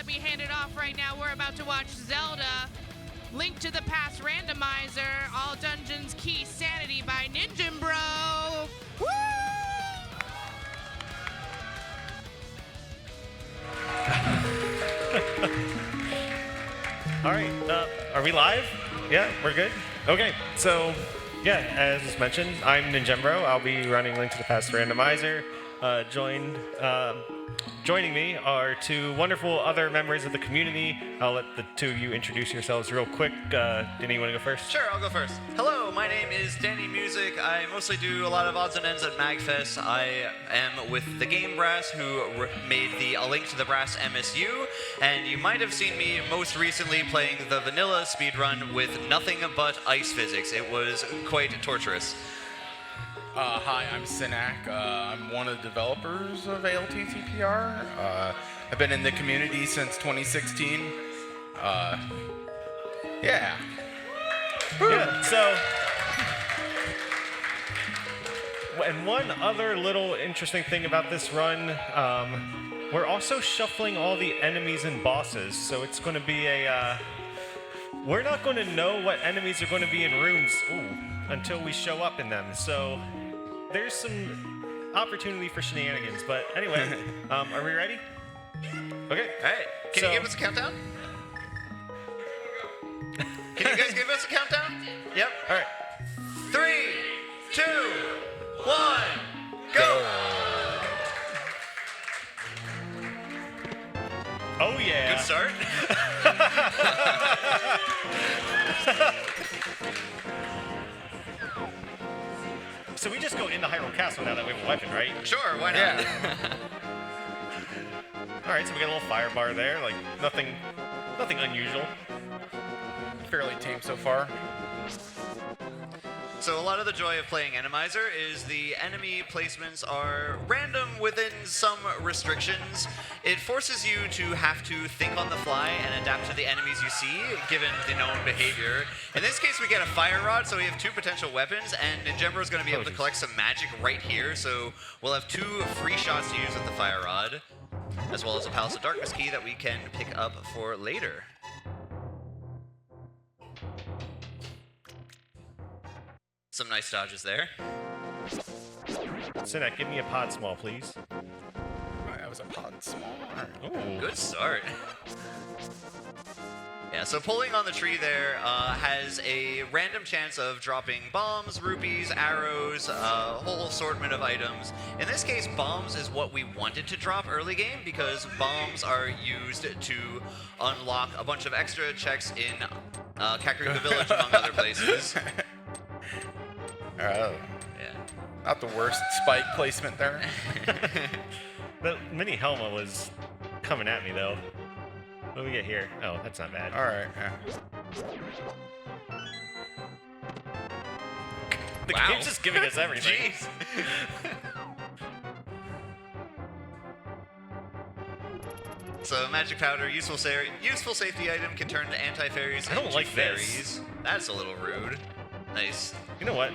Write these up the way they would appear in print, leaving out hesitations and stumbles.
let me hand it off right now. We're about to watch Zelda Link to the Past Randomizer, All Dungeons Key Sanity by ninjembro. Woo! All right, are we live? Yeah, we're good? Okay, so, yeah, as mentioned, I'm ninjembro. I'll be running Link to the Past Randomizer. Joining me are two wonderful other members of the community. I'll let the two of you introduce yourselves real quick. Danny, you want to go first? Sure, I'll go first. Hello, my name is Danny Music. I mostly do a lot of odds and ends at MAGFest. I am with the Game Brass, who made the A Link to the Brass MSU, and you might have seen me most recently playing the vanilla speedrun with nothing but ice physics. It was quite torturous. Hi, I'm Sinak. I'm one of the developers of ALTCPR. I've been in the community since 2016. Yeah. Yeah, so... And one other little interesting thing about this run, we're also shuffling all the enemies and bosses, so it's going to be a... we're not going to know what enemies are going to be in rooms until we show up in them, so... There's some opportunity for shenanigans, but anyway, are we ready? Okay. All right. Can you give us a countdown? Can you guys give us a countdown? Yep. All right. 3, 2, 1, go! Oh, yeah. Good start. So we just go into Hyrule Castle now that we have a weapon, right? Sure, why not? Yeah. All right, so we got a little fire bar there, like nothing unusual. Fairly tame so far. So a lot of the joy of playing Randomizer is the enemy placements are random within some restrictions. It forces you to have to think on the fly and adapt to the enemies you see, given the known behavior. In this case, we get a fire rod, so we have 2 potential weapons, and ninjembro is going to be able to collect some magic right here, so we'll have 2 free shots to use with the fire rod, as well as a Palace of Darkness key that we can pick up for later. Some nice dodges there. Sinak, give me a pod small, please. That was a pod small. Ooh. Good start. Yeah, so pulling on the tree there has a random chance of dropping bombs, rupees, arrows, a whole assortment of items. In this case, bombs is what we wanted to drop early game because bombs are used to unlock a bunch of extra checks in Kakariko Village, among other places. Oh. Yeah. Not the worst spike placement there. The mini Helma was coming at me, though. What do we get here? Oh, that's not bad. All right. Yeah. The Wow. game's just giving us everything. Jeez. So magic powder, useful safety item, can turn to anti-fairies. I don't into like fairies. this. That's a little rude. Nice. You know what?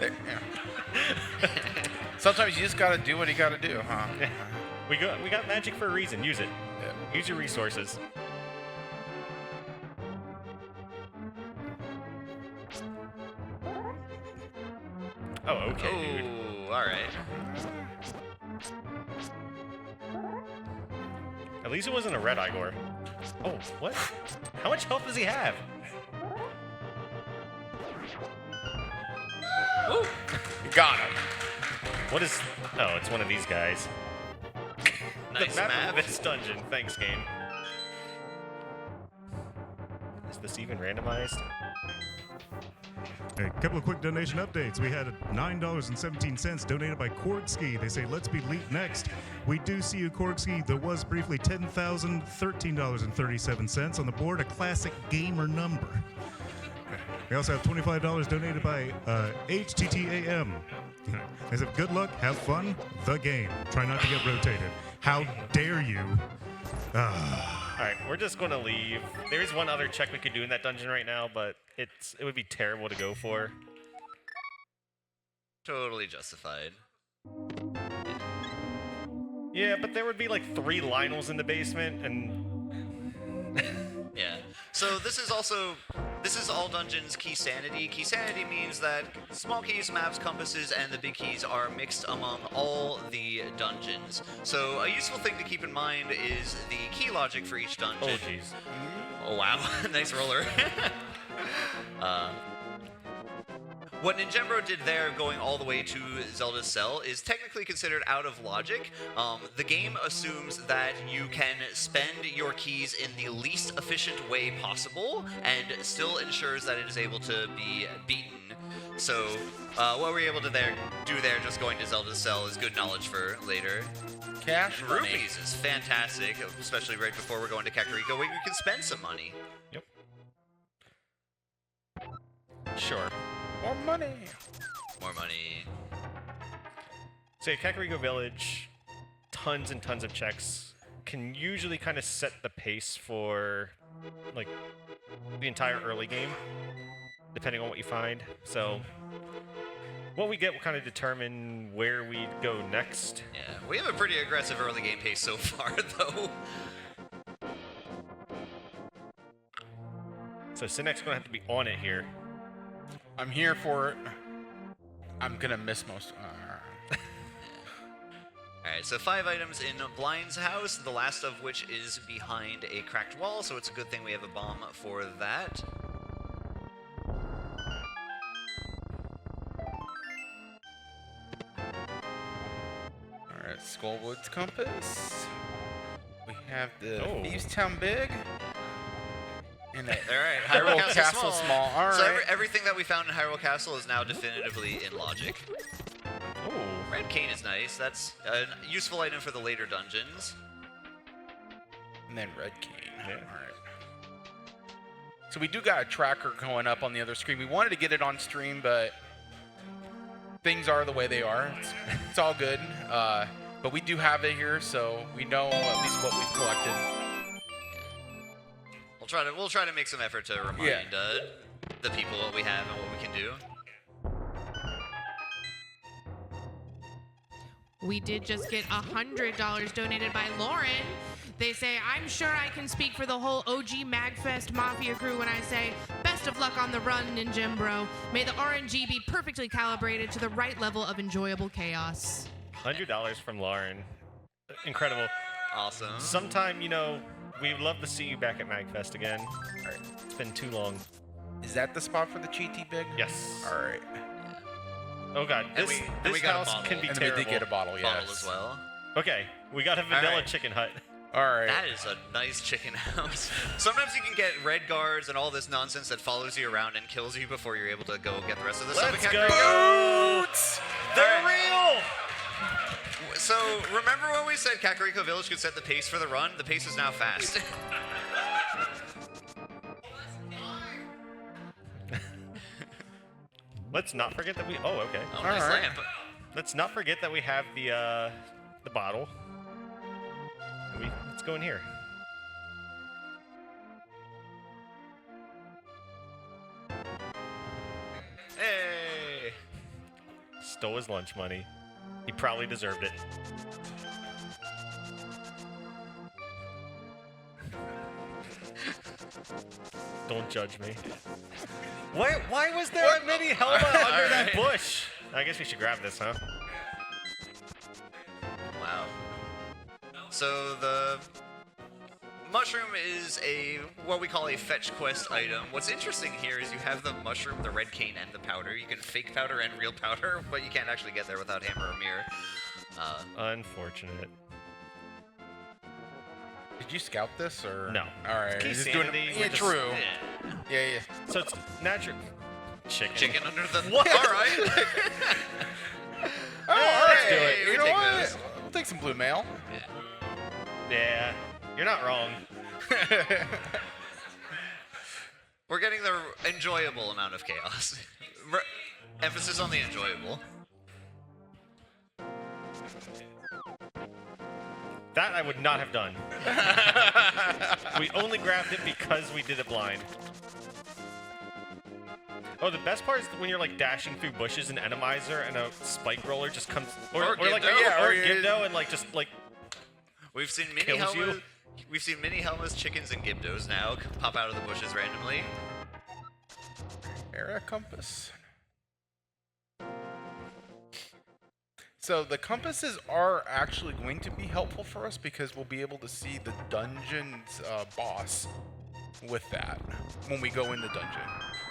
Yeah. Sometimes you just gotta do what you gotta do, huh? Yeah. We got magic for a reason. Use it. Yeah. Use your resources. Oh, okay, dude. Oh, all right. At least it wasn't a red Igor. Oh, what? How much health does he have? Ooh. You got him. What is... Oh, it's one of these guys. Nice the map map. of this dungeon. Thanks, game. Is this even randomized? A couple of quick donation updates. We had $9.17 donated by Kordsky. They say, let's be elite next. We do see you, Kordsky. There was briefly $10,013.37 on the board, a classic gamer number. We also have $25 donated by HTTAM. They said, good luck, have fun, the game. Try not to get rotated. How dare you? All right, we're just going to leave. There is one other check we could do in that dungeon right now, but it would be terrible to go for. Totally justified. Yeah, but there would be like 3 Lionels in the basement, and Yeah. So this is all dungeons key sanity. Key sanity means that small keys, maps, compasses, and the big keys are mixed among all the dungeons. So a useful thing to keep in mind is the key logic for each dungeon. Oh, jeez. Oh, wow. Nice roller. What Ninjembro did there, going all the way to Zelda's Cell, is technically considered out of logic. The game assumes that you can spend your keys in the least efficient way possible, and still ensures that it is able to be beaten. So, what we're able to do there, just going to Zelda's Cell, is good knowledge for later. Cash money. Rupees is fantastic, especially right before we're going to Kakariko, where you can spend some money. Yep. Sure. More money. More money. So yeah, Kakariko Village, tons and tons of checks, can usually kind of set the pace for like the entire early game, depending on what you find. So what we get will kind of determine where we go next. Yeah, we have a pretty aggressive early game pace so far, though. So Sinek's gonna have to be on it here. I'm here for it. I'm gonna miss most. Alright, so 5 items in Blind's house, the last of which is behind a cracked wall, so it's a good thing we have a bomb for that. Alright, Skullwood's compass. We have the Oh. Thieves Town big. And Alright, Hyrule Castle small. Alright. So everything that we found in Hyrule Castle is now definitively in logic. Oh, Red cane is nice, that's a useful item for the later dungeons. And then Red Cane. Yeah. Alright. So we do got a tracker going up on the other screen. We wanted to get it on stream, but things are the way they are. It's all good. But we do have it here, so we know at least what we've collected. We'll try to make some effort to remind the people what we have and what we can do. We did just get $100 donated by Lauren. They say, I'm sure I can speak for the whole OG MAGFest Mafia crew when I say, best of luck on the run, Ninjembro. May the RNG be perfectly calibrated to the right level of enjoyable chaos. $100 from Lauren. Incredible. Awesome. Sometime, we'd love to see you back at MAGFest again. Alright, it's been too long. Is that the spot for the GT big? Yes. Alright. Oh god, And this we got a house bottle. can be And terrible. we did get a bottle, yes. Bottle as well. Okay, we got a vanilla Alright. chicken hut. Alright. That is a nice chicken house. Sometimes you can get red guards and all this nonsense that follows you around and kills you before you're able to go get the rest of the stuff. Let's in go! Kakariko. Boots! They're real! So, remember when we said Kakariko Village could set the pace for the run? The pace is now fast. Let's not forget that we. Oh, okay. Oh, nice Alright. lamp. Let's not forget that we have the bottle. Let's go in here. Hey! Stole his lunch money. He probably deserved it. Don't judge me. Why was there a mini helmet under that Alright. bush? I guess we should grab this, huh? Wow. So the mushroom is what we call a fetch quest item. What's interesting here is you have the mushroom, the red cane, and the powder. You can fake powder and real powder, but you can't actually get there without hammer or mirror. Unfortunate. Did you scout this or No. Alright. Key just sanity, Yeah, we're just- true. Yeah. Yeah. So it's natural. Chicken under the. What? All right. Oh, alright. let's do it. We You know take what? those. We'll take some blue mail. Yeah, you're not wrong. We're getting the enjoyable amount of chaos. Emphasis on the enjoyable. That I would not have done. We only grabbed it because we did it blind. Oh, the best part is when you're like dashing through bushes and Randomizer and a spike roller just comes, Or like Gibdo. or Gibdo and like just like We've seen mini kills you. helmet. We've seen mini helmets, chickens, and gibdos now pop out of the bushes randomly. Era compass. So the compasses are actually going to be helpful for us because we'll be able to see the dungeon's boss with that when we go in the dungeon.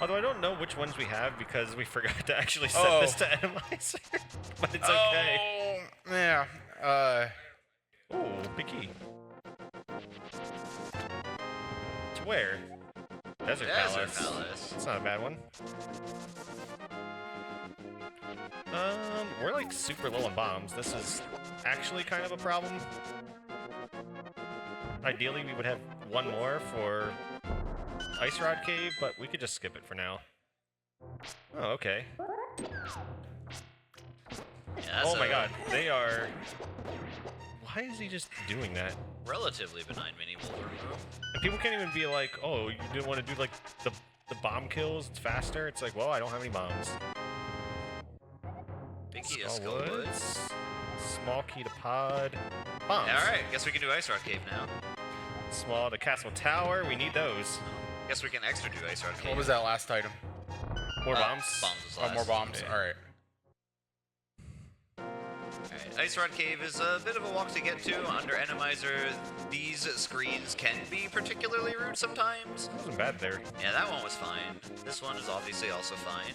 Although I don't know which ones we have because we forgot to actually set this to Randomizer. But it's okay. Oh, yeah. Ooh, big key. To where? Desert Palace. It's not a bad one. We're like super low on bombs. This is actually kind of a problem. Ideally, we would have one more for Ice Rod Cave, but we could just skip it for now. Oh, okay. Yeah, oh my god, they are... Why is he just doing that? Relatively benign mini boulder move. And people can't even be like, oh, you didn't want to do like the bomb kills, it's faster. It's like, well, I don't have any bombs. Big key of Skull Skull Woods. Woods. Small key to pod. Bombs. Yeah, alright, guess we can do Ice Rod Cave now. Small to Castle Tower. We need those. Guess we can extra do Ice Rod Cave. What was that last item? More bombs? Bombs was Oh, last. more bombs. Yeah. All right. Alright, Ice Rod Cave is a bit of a walk to get to. Under Randomizer, these screens can be particularly rude sometimes. It wasn't bad there. Yeah, that one was fine. This one is obviously also fine.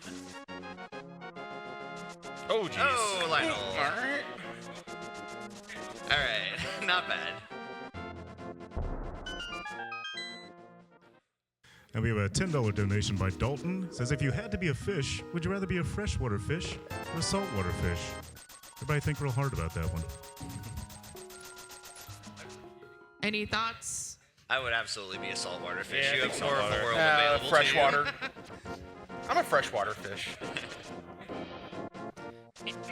Oh, jeez. Oh, Lionel. Alright. Alright, not bad. And we have a $10 donation by Dalton. Says, if you had to be a fish, would you rather be a freshwater fish or a saltwater fish? Everybody think real hard about that one. Any thoughts? I would absolutely be a saltwater fish. Yeah, I You think have more of the saltwater. world available Freshwater. to I'm a freshwater fish.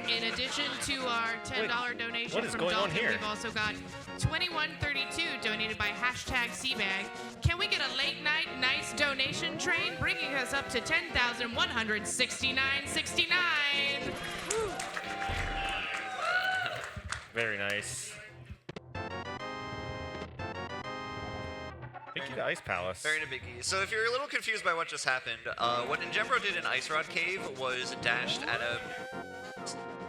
In addition to our $10 donation what is from going on Dalton, here? we've also got 2132 donated by #CBag. Can we get a late night nice donation train, bringing us up to 10,169.69? Very nice. Thank you to Ice Palace. Very biggie. So if you're a little confused by what just happened, what ninjembro did in Ice Rod Cave was dashed at a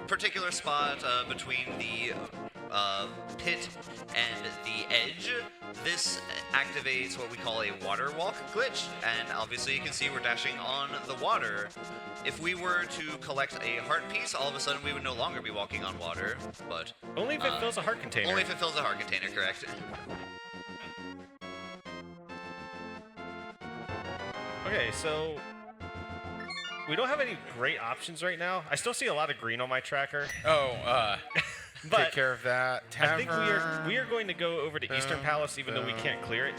particular spot between the pit and the edge. This activates what we call a water walk glitch, and obviously you can see we're dashing on the water. If we were to collect a heart piece, all of a sudden we would no longer be walking on water, but... Only if it fills a heart container. Only if it fills a heart container, correct. Okay, so we don't have any great options right now. I still see a lot of green on my tracker. Oh, But take care of that. I think we are going to go over to Eastern Palace, even though we can't clear it,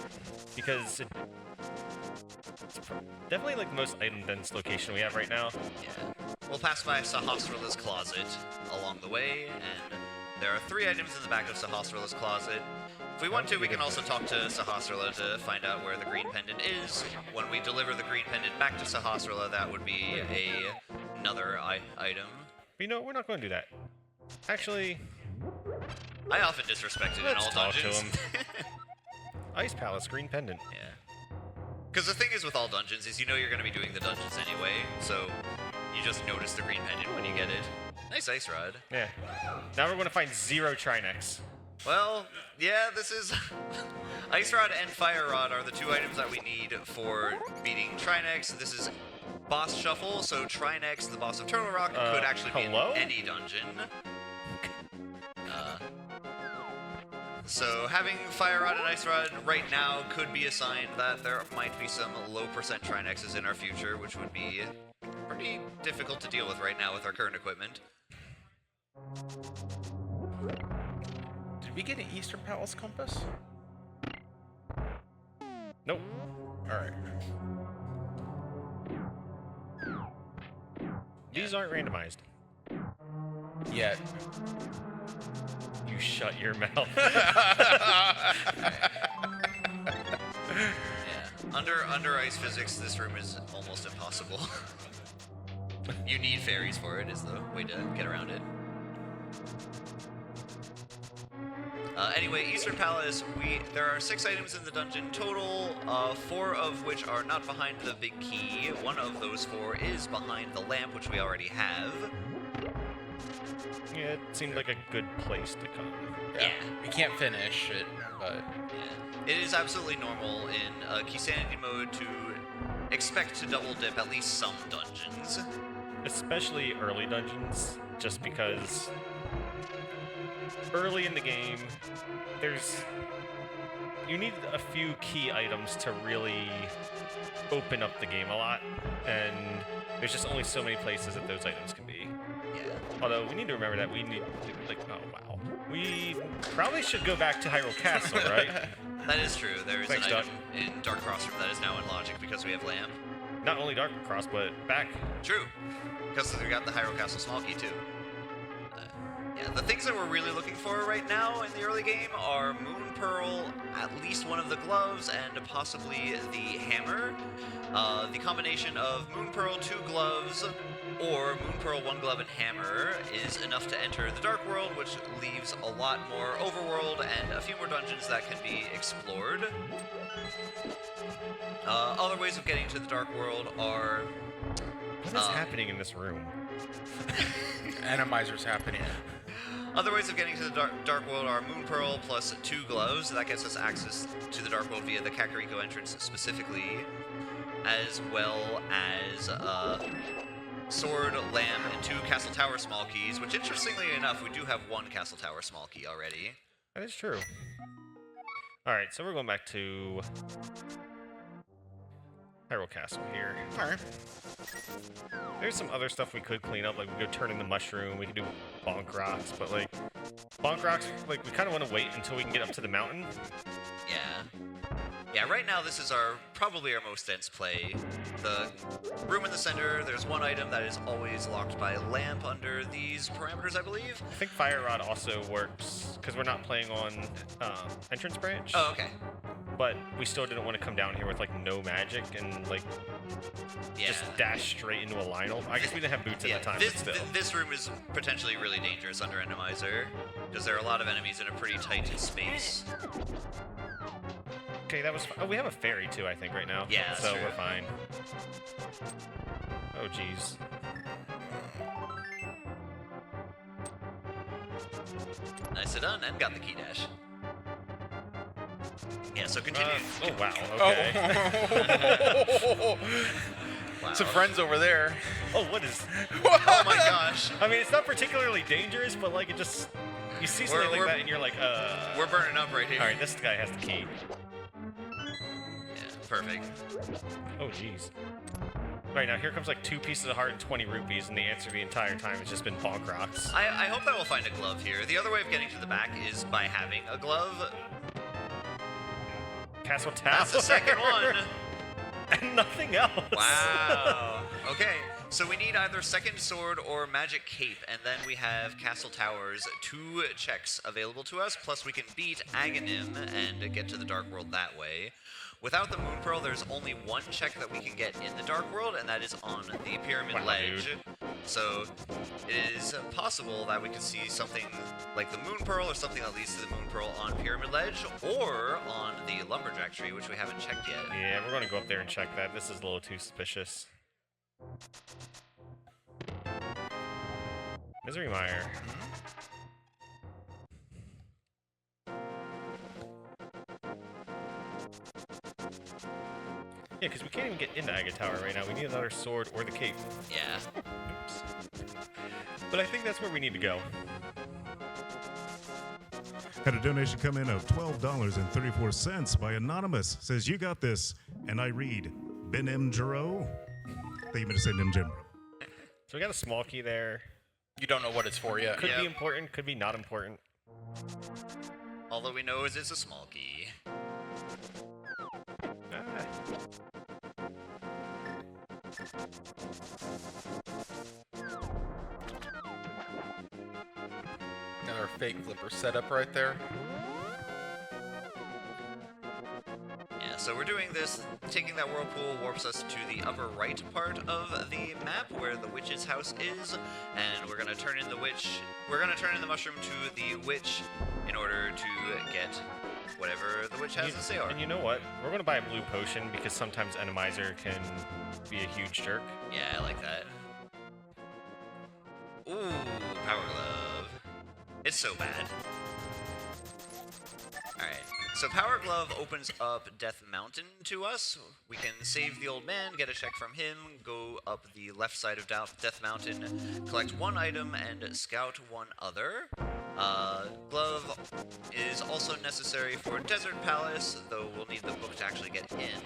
because it's definitely like the most item-dense location we have right now. Yeah. We'll pass by Sahasrala's closet along the way, and there are 3 items in the back of Sahasrala's closet. If we want to, we can also talk to Sahasrala to find out where the green pendant is. When we deliver the green pendant back to Sahasrala, that would be another item. But you know, we're not going to do that. Actually, I often disrespect it in let's all talk dungeons. to him. Ice Palace, green pendant. Yeah. Because the thing is with all dungeons is you know you're going to be doing the dungeons anyway, so you just notice the green pendant when you get it. Nice ice rod. Yeah. Now we're going to find 0 Trinex. Well, yeah, this is... Ice Rod and Fire Rod are the 2 items that we need for beating Trinex. This is boss shuffle, so Trinex, the boss of Turtle Rock, could actually be in any dungeon. So having Fire Rod and Ice Rod right now could be a sign that there might be some low percent Trinexes in our future, which would be pretty difficult to deal with right now with our current equipment. Did we get an Eastern Palace compass? Nope. All right. These aren't randomized. Yet. You shut your mouth. Yeah. Under ice physics, this room is almost impossible. You need fairies for it, is the way to get around it. Anyway, Eastern Palace, there are 6 items in the dungeon total, 4 of which are not behind the big key. One of those 4 is behind the lamp, which we already have. Yeah, it seemed like a good place to come. Yeah. We can't finish it, but... Yeah. It is absolutely normal in Keysanity mode to expect to double dip at least some dungeons. Especially early dungeons, just because early in the game, you need a few key items to really open up the game a lot, and there's just only so many places that those items can be. Yeah. Although we need to remember that we need to, like, oh wow, we probably should go back to Hyrule Castle, right? That is true. There is Thanks, an item in Dark Crossroom that is now in Logic because we have Lamp. Not only Dark Cross, but back. True. Because we got the Hyrule Castle small key too. Yeah, the things that we're really looking for right now in the early game are Moon Pearl, at least one of the gloves, and possibly the hammer. The combination of Moon Pearl, 2 gloves, or Moon Pearl, 1 glove, and hammer is enough to enter the Dark World, which leaves a lot more overworld and a few more dungeons that can be explored. Other ways of getting to the Dark World are... What is happening in this room? Randomizer's happening. Other ways of getting to the Dark World are Moon Pearl plus 2 gloves. That gets us access to the Dark World via the Kakariko entrance specifically, as well as Sword, Lamb, and 2 Castle Tower small keys, which interestingly enough, we do have 1 Castle Tower small key already. That is true. Alright, so we're going back to Hyrule Castle here. Alright. There's some other stuff we could clean up, like we could turn in the mushroom, we could do bonk rocks, but like, bonk rocks, like we kind of want to wait until we can get up to the mountain. Yeah. Yeah, right now this is probably our most dense play. The room in the center, there's 1 item that is always locked by lamp under these parameters, I believe. I think Fire Rod also works, because we're not playing on Entrance Branch. Oh, okay. But we still didn't want to come down here with like no magic and like just dash straight into a Lionel. I guess we didn't have boots at the time, but still. This room is potentially really dangerous under Randomizer, because there are a lot of enemies in a pretty tight space. Okay, that was fine. Oh, we have a fairy too, I think, right now. Yeah, that's so true. we're fine. Oh, jeez. Nicely done, and got the key dash. Yeah, so continue. Oh, wow. Okay. Oh. Wow. Some friends over there. Oh, what is... Oh my gosh. I mean, it's not particularly dangerous, but like it just... You see something like that and you're like, We're burning up right here. Alright, this guy has the key. Yeah, perfect. Oh, jeez. Alright, now here comes like 2 pieces of heart and 20 rupees, and the answer the entire time has just been bonk rocks. I hope that we'll find a glove here. The other way of getting to the back is by having a glove. Castle Tower. That's the second one. And nothing else. Wow. Okay, so we need either second sword or magic cape, and then we have Castle Tower's 2 checks available to us, plus we can beat Aghanim and get to the Dark World that way. Without the Moon Pearl, there's only 1 check that we can get in the Dark World, and that is on the Pyramid Ledge. Dude. So it is possible that we could see something like the Moon Pearl or something that leads to the Moon Pearl on Pyramid Ledge or on the Lumberjack Tree, which we haven't checked yet. Yeah, we're going to go up there and check that. This is a little too suspicious. Misery Mire. Yeah, because we can't even get into Aga Tower right now. We need another sword or the cape. Yeah. Oops. But I think that's where we need to go. Had a donation come in of $12.34 by Anonymous. Says, you got this. And I read, Ben M. Jero. They even say ninjembro. So we got a small key there. You don't know what it's for yet. Could be important, could be not important. All that we know is it's a small key. Ah. Another fake flipper setup right there. Yeah, so we're doing this, taking that whirlpool warps us to the upper right part of the map where the witch's house is, and we're gonna turn in the mushroom to the witch in order to get whatever the witch has to say. And you know what? We're going to buy a blue potion because sometimes Randomizer can be a huge jerk. Yeah, I like that. Ooh, Power Glove. It's so bad. Alright, so Power Glove opens up Death Mountain to us. We can save the old man, get a check from him, go up the left side of Death Mountain, collect one item, and scout one other. Glove is also necessary for Desert Palace, though we'll need the book to actually get in.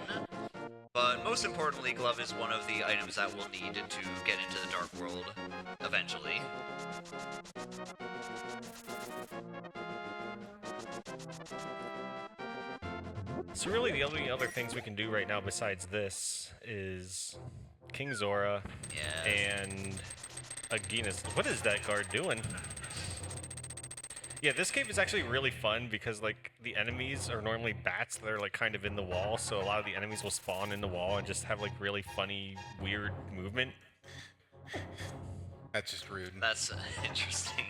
But most importantly, Glove is one of the items that we'll need to get into the Dark World eventually. So really the only other things we can do right now besides this is King Zora and Aginas. What is that guard doing? Yeah, this cave is actually really fun because like the enemies are normally bats that are like kind of in the wall, so a lot of the enemies will spawn in the wall and just have like really funny, weird movement. That's just rude. That's interesting.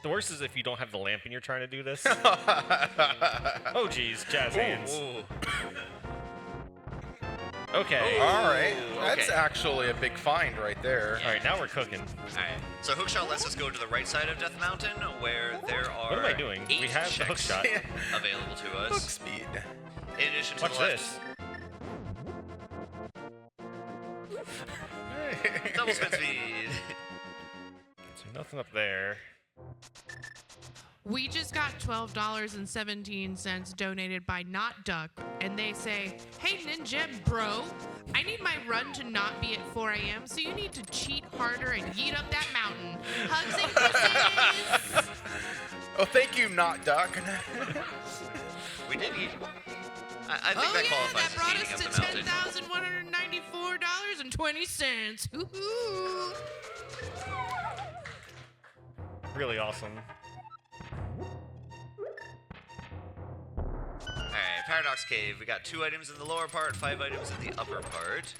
The worst is if you don't have the lamp and you're trying to do this. Oh geez, jazz hands. Ooh. Okay. All right, Ooh, that's okay. actually a big find right there. All right, now we're cooking. Alright, so Hookshot lets us go to the right side of Death Mountain, where there are What am I doing? 8 We have the checks hookshot. available to Hook us. speed. In addition to Watch the left, this. double spin speed. So nothing up there. We just got $12.17 donated by Not Duck, and they say, "Hey ninjembro, I need my run to not be at 4 a.m., so you need to cheat harder and yeet up that mountain. Hugs and kisses." Oh, thank you, Not Duck. We did eat. I think that qualifies that brought as us eating to up the mountain. $10,194.20. Woohoo! Really awesome. Alright, Paradox Cave. We got 2 items in the lower part, 5 items in the upper part.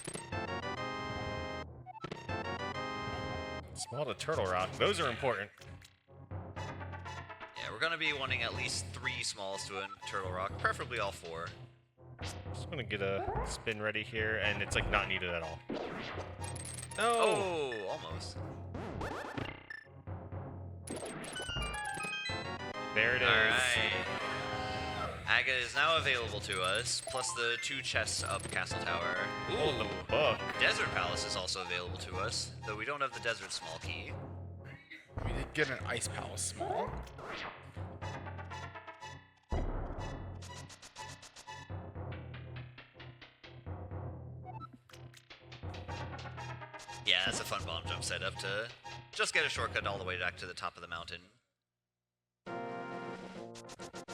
Small to turtle rock. Those are important. Yeah, we're gonna be wanting at least 3 smalls to a turtle rock, preferably all 4. Just gonna get a spin ready here, and it's like not needed at all. No. Oh, almost. There it is. Alright. Aga is now available to us, plus the 2 chests up Castle Tower. Oh, the book. Desert Palace is also available to us, though we don't have the Desert Small Key. We did get an Ice Palace small. Yeah, that's a fun bomb jump setup to just get a shortcut all the way back to the top of the mountain.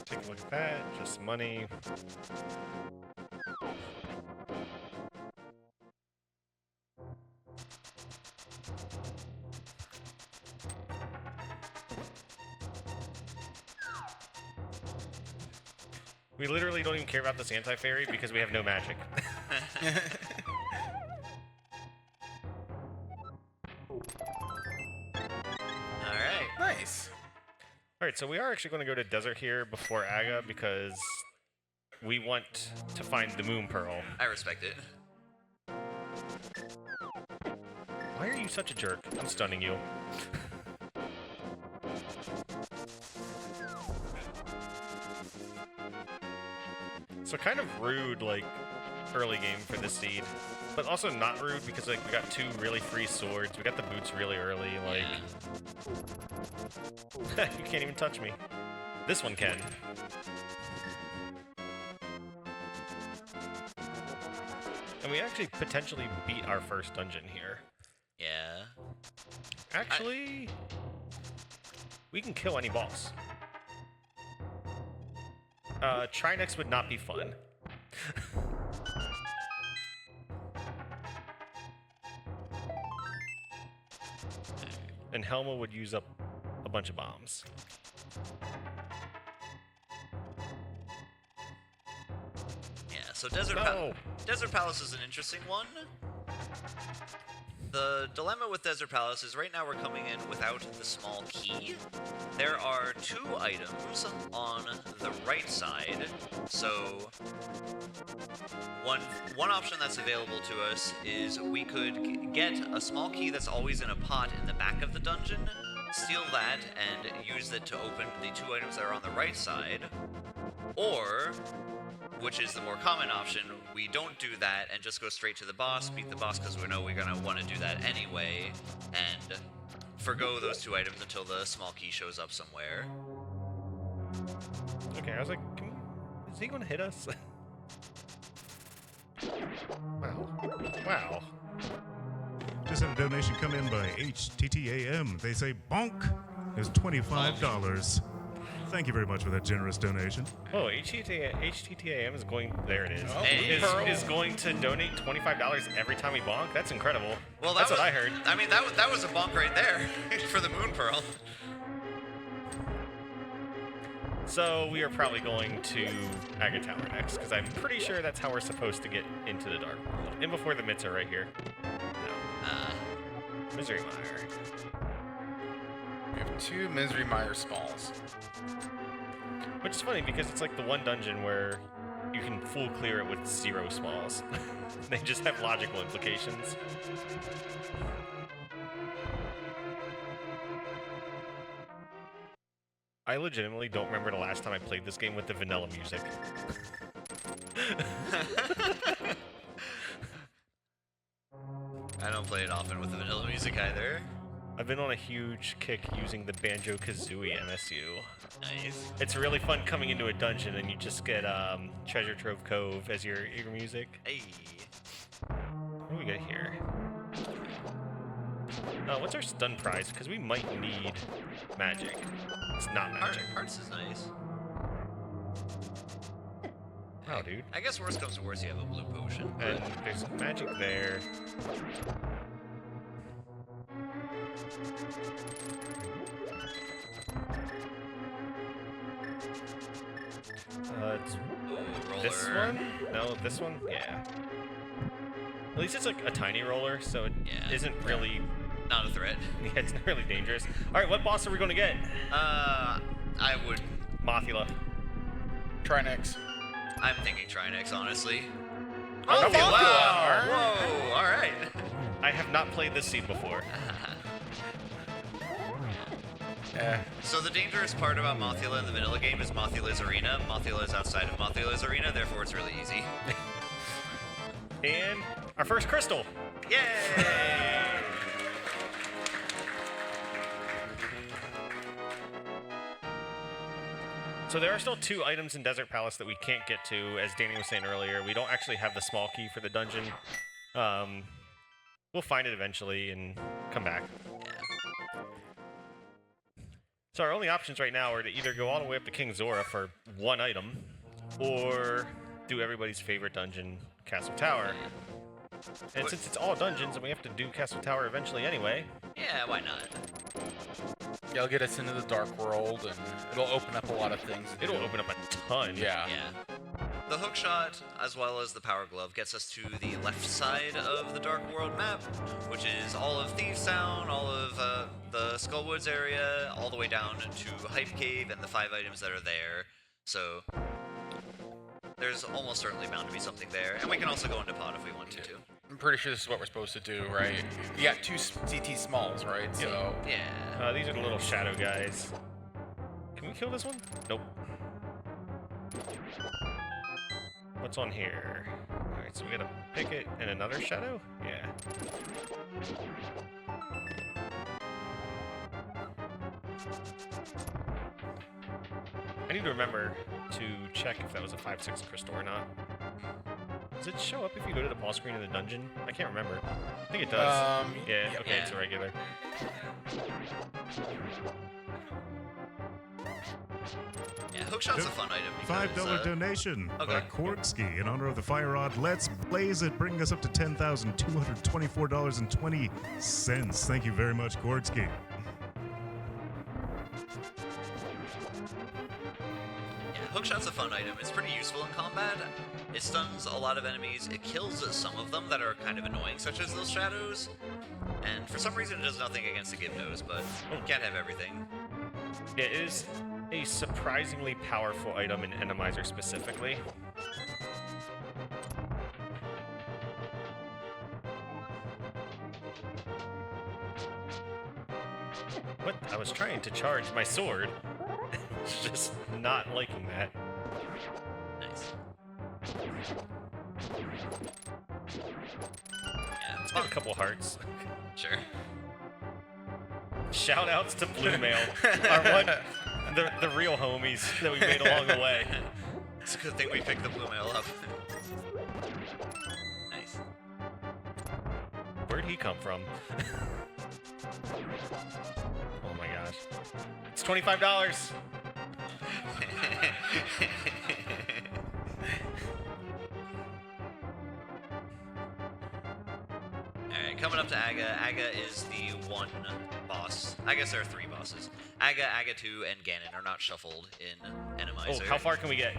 Take a look at that. Just money. We literally don't even care about this anti-fairy because we have no magic. Alright. Nice. Alright, so we are actually going to go to desert here before Aga because we want to find the moon pearl. I respect it. Why are you such a jerk? I'm stunning you. So kind of rude, like, early game for this seed. But also not rude because, like, we got 2 really free swords. We got the boots really early, like... You can't even touch me. This one can. And we actually potentially beat our first dungeon here. Yeah. Actually, we can kill any boss. Trinex would not be fun. And Helma would use up a bunch of bombs. Yeah, so Desert Palace is an interesting one. The dilemma with Desert Palace is right now we're coming in without the small key. There are 2 items on the right side, so one option that's available to us is we could get a small key that's always in a pot in the back of the dungeon, steal that, and use it to open the 2 items that are on the right side, or, which is the more common option, we don't do that and just go straight to the boss, beat the boss because we know we're going to want to do that anyway, and forgo those 2 items until the small key shows up somewhere. Okay, I was like, is he going to hit us? Wow. Just had a donation come in by HTTAM. They say bonk is $25. Thank you very much for that generous donation. Oh, HTTAM is going. There it is. Oh, Is going to donate $25 every time we bonk. That's incredible. Well, that's what I heard. I mean, that was a bonk right there for the Moon Pearl. So we are probably going to Agate Tower next, because I'm pretty sure that's how we're supposed to get into the Dark World. And before the mitts are right here. No. Misery Mire. We have 2 Misery Mire smalls. Which is funny because it's like the one dungeon where you can full clear it with 0 smalls. They just have logical implications. I legitimately don't remember the last time I played this game with the vanilla music. I don't play it often with the vanilla music either. I've been on a huge kick using the Banjo-Kazooie MSU. Nice. It's really fun coming into a dungeon and you just get Treasure Trove Cove as your music. Hey. What do we got here? What's our stun prize? Because we might need magic. It's not magic. Hearts is nice. Wow, dude. I guess worst comes to worst, you have a blue potion. And there's magic there. It's Ooh, this roller. one? No, this one? Yeah. At least it's like a tiny roller, so it Yeah. isn't really... Not a threat. Yeah, it's not really dangerous. Alright, what boss are we going to get? I would. Mothula. Trinex. I'm thinking Trinex, honestly. Oh, Okay, Mothula. wow. Whoa, alright. I have not played this scene before. So the dangerous part about Mothula in the vanilla game is Mothula's arena. Mothula is outside of Mothula's arena, therefore it's really easy. And our first crystal. Yay! So there are still 2 items in Desert Palace that we can't get to, as Danny was saying earlier. We don't actually have the small key for the dungeon. We'll find it eventually and come back. So our only options right now are to either go all the way up to King Zora for 1 item, or do everybody's favorite dungeon, Castle Tower. And since it's all dungeons and we have to do Castle Tower eventually anyway. Yeah, why not? It'll get us into the Dark World, and it'll open up a lot of things. It'll open up a ton. Yeah. Yeah. The hookshot, as well as the power glove, gets us to the left side of the Dark World map, which is all of Thieves Town, all of the Skullwoods area, all the way down to Hype Cave and the 5 items that are there. So there's almost certainly bound to be something there, and we can also go into pod if we want to. I'm pretty sure this is what we're supposed to do, right? You got 2 CT smalls, right? So Yeah. These are the little shadow guys. Can we kill this one? Nope. What's on here? Alright, so we gotta pick it and another shadow? Yeah. I need to remember to check if that was a 5/6 crystal or not. Does it show up if you go to the pause screen in the dungeon? I can't remember. I think it does. Yeah, okay, yeah. it's a regular. Yeah, hookshot's a fun item. Because, $5 donation by okay. Korksky in honor of the Fire Rod. Let's blaze it, bringing us up to $10,224.20. Thank you very much, Korksky. Yeah, hookshot's a fun item. It's pretty useful in combat. It stuns a lot of enemies. It kills some of them that are kind of annoying, such as those shadows. And for some reason, it does nothing against the Gypnos, but you can't have everything. It is a surprisingly powerful item in Randomizer specifically. What? I was trying to charge my sword. It's just not liking that. Nice. Yeah, Let's get a couple hearts. sure. Shout outs to Blue Mail, the real homies that we made along the way. It's a good thing we picked the blue mail up. Nice. Where'd he come from? Oh my gosh. It's $25. Alright, coming up to Aga. Aga is the one boss. I guess there are 3 bosses. Aga, Aga 2, and Ganon are not shuffled in Randomizer. Oh, how far can we get?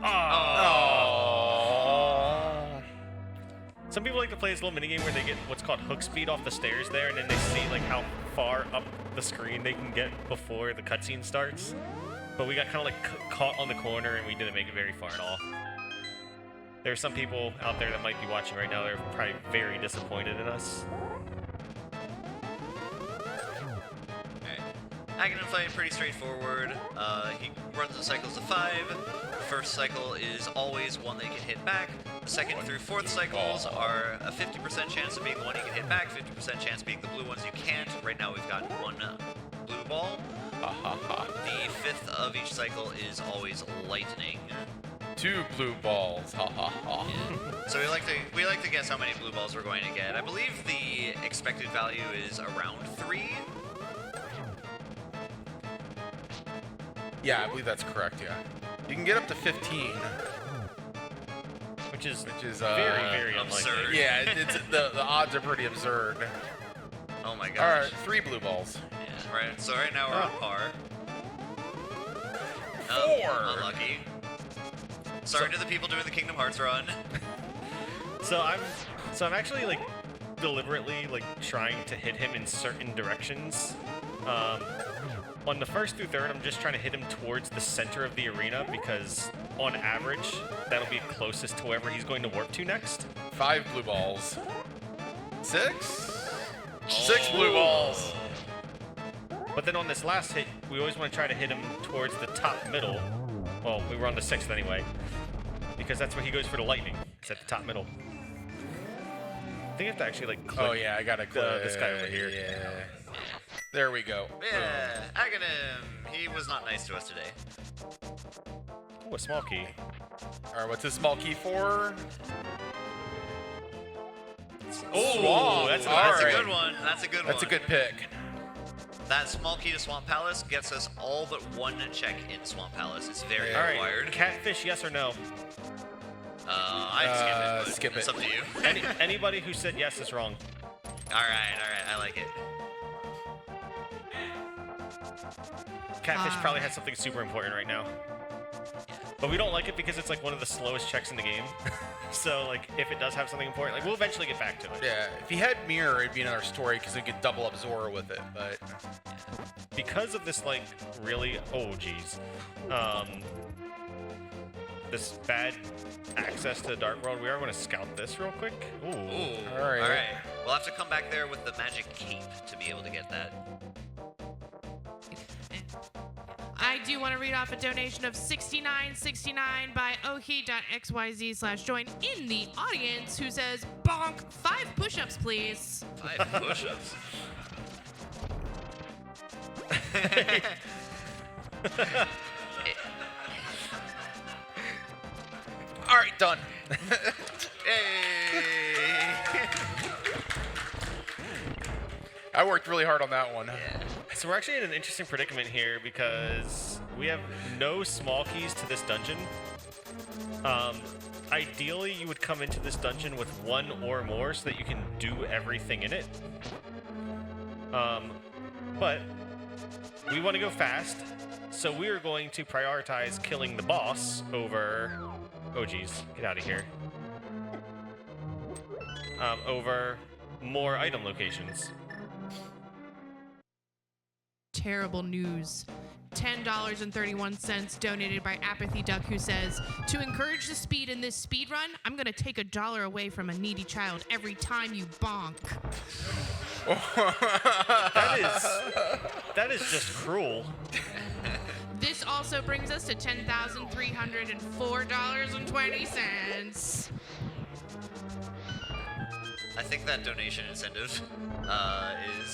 Oh. Some people like to play this little minigame where they get what's called hook speed off the stairs there, and then they see like how far up the screen they can get before the cutscene starts. But we got kind of like caught on the corner, and we didn't make it very far at all. There are some people out there that might be watching right now that are probably very disappointed in us. Again, playing pretty straightforward. He runs in cycles of 5. The first cycle is always one that you can hit back. The second through 4th cycles are a 50% chance of being the one you can hit back, 50% chance of being the blue ones you can't. Right now we've got 1 blue ball. The 5th of each cycle is always lightning. 2 blue balls. Ha ha ha. Yeah. So we like to guess how many blue balls we're going to get. I believe the expected value is around 3. Yeah, I believe that's correct. Yeah, you can get up to 15, Which is very, very absurd. unlikely. Yeah, it's the odds are pretty absurd. Oh my gosh. All right, 3 blue balls. Yeah, right. So right now we're on par. 4. Unlucky. Sorry to the people doing the Kingdom Hearts run. So I'm actually like deliberately like trying to hit him in certain directions. On the 1st through 3rd, I'm just trying to hit him towards the center of the arena because on average, that'll be closest to wherever he's going to warp to next. 5 blue balls. 6. 6 blue balls. But then on this last hit, we always want to try to hit him towards the top middle. Well, we were on the 6th anyway, because that's where he goes for the lightning. It's at the top middle. I think I have to actually like click. Oh yeah, I gotta click this guy over here. Yeah. There we go. Yeah, Aghanim. He was not nice to us today. Oh, a small key. All right, what's this small key for? Oh, Swamp. that's That's a Alright. good one. That's a good one. That's a good pick. That small key to Swamp Palace gets us all but 1 check in Swamp Palace. It's very All right, required. catfish, yes or no? I skip it. skip It's it. up to you. Anybody who said yes is wrong. All right. I like it. Catfish probably has something super important right now. But we don't like it because it's like one of the slowest checks in the game. So like if it does have something important, like we'll eventually get back to it. Yeah, if he had mirror, it'd be another story because we could double up Zora with it. But Because of this like really this bad access to the Dark World, we are going to scout this real quick. Ooh. Ooh. All right. All right. We'll have to come back there with the magic cape to be able to get that. I do want to read off a donation of $69.69 by ohe.xyz/join in the audience who says, bonk, 5 push-ups, please. 5 push-ups. all right, done. Hey! I worked really hard on that one. Yeah. So we're actually in an interesting predicament here because we have no small keys to this dungeon. Ideally, you would come into this dungeon with 1 or more so that you can do everything in it. But we want to go fast, So we are going to prioritize killing the boss over... Oh, geez. Get out of here. Over more item locations. Terrible news. $10.31 donated by Apathy Duck, who says, to encourage the speed in this speed run, I'm going to take $1 away from a needy child every time you bonk. That is just cruel. This also brings us to $10,304.20. I think that donation incentive is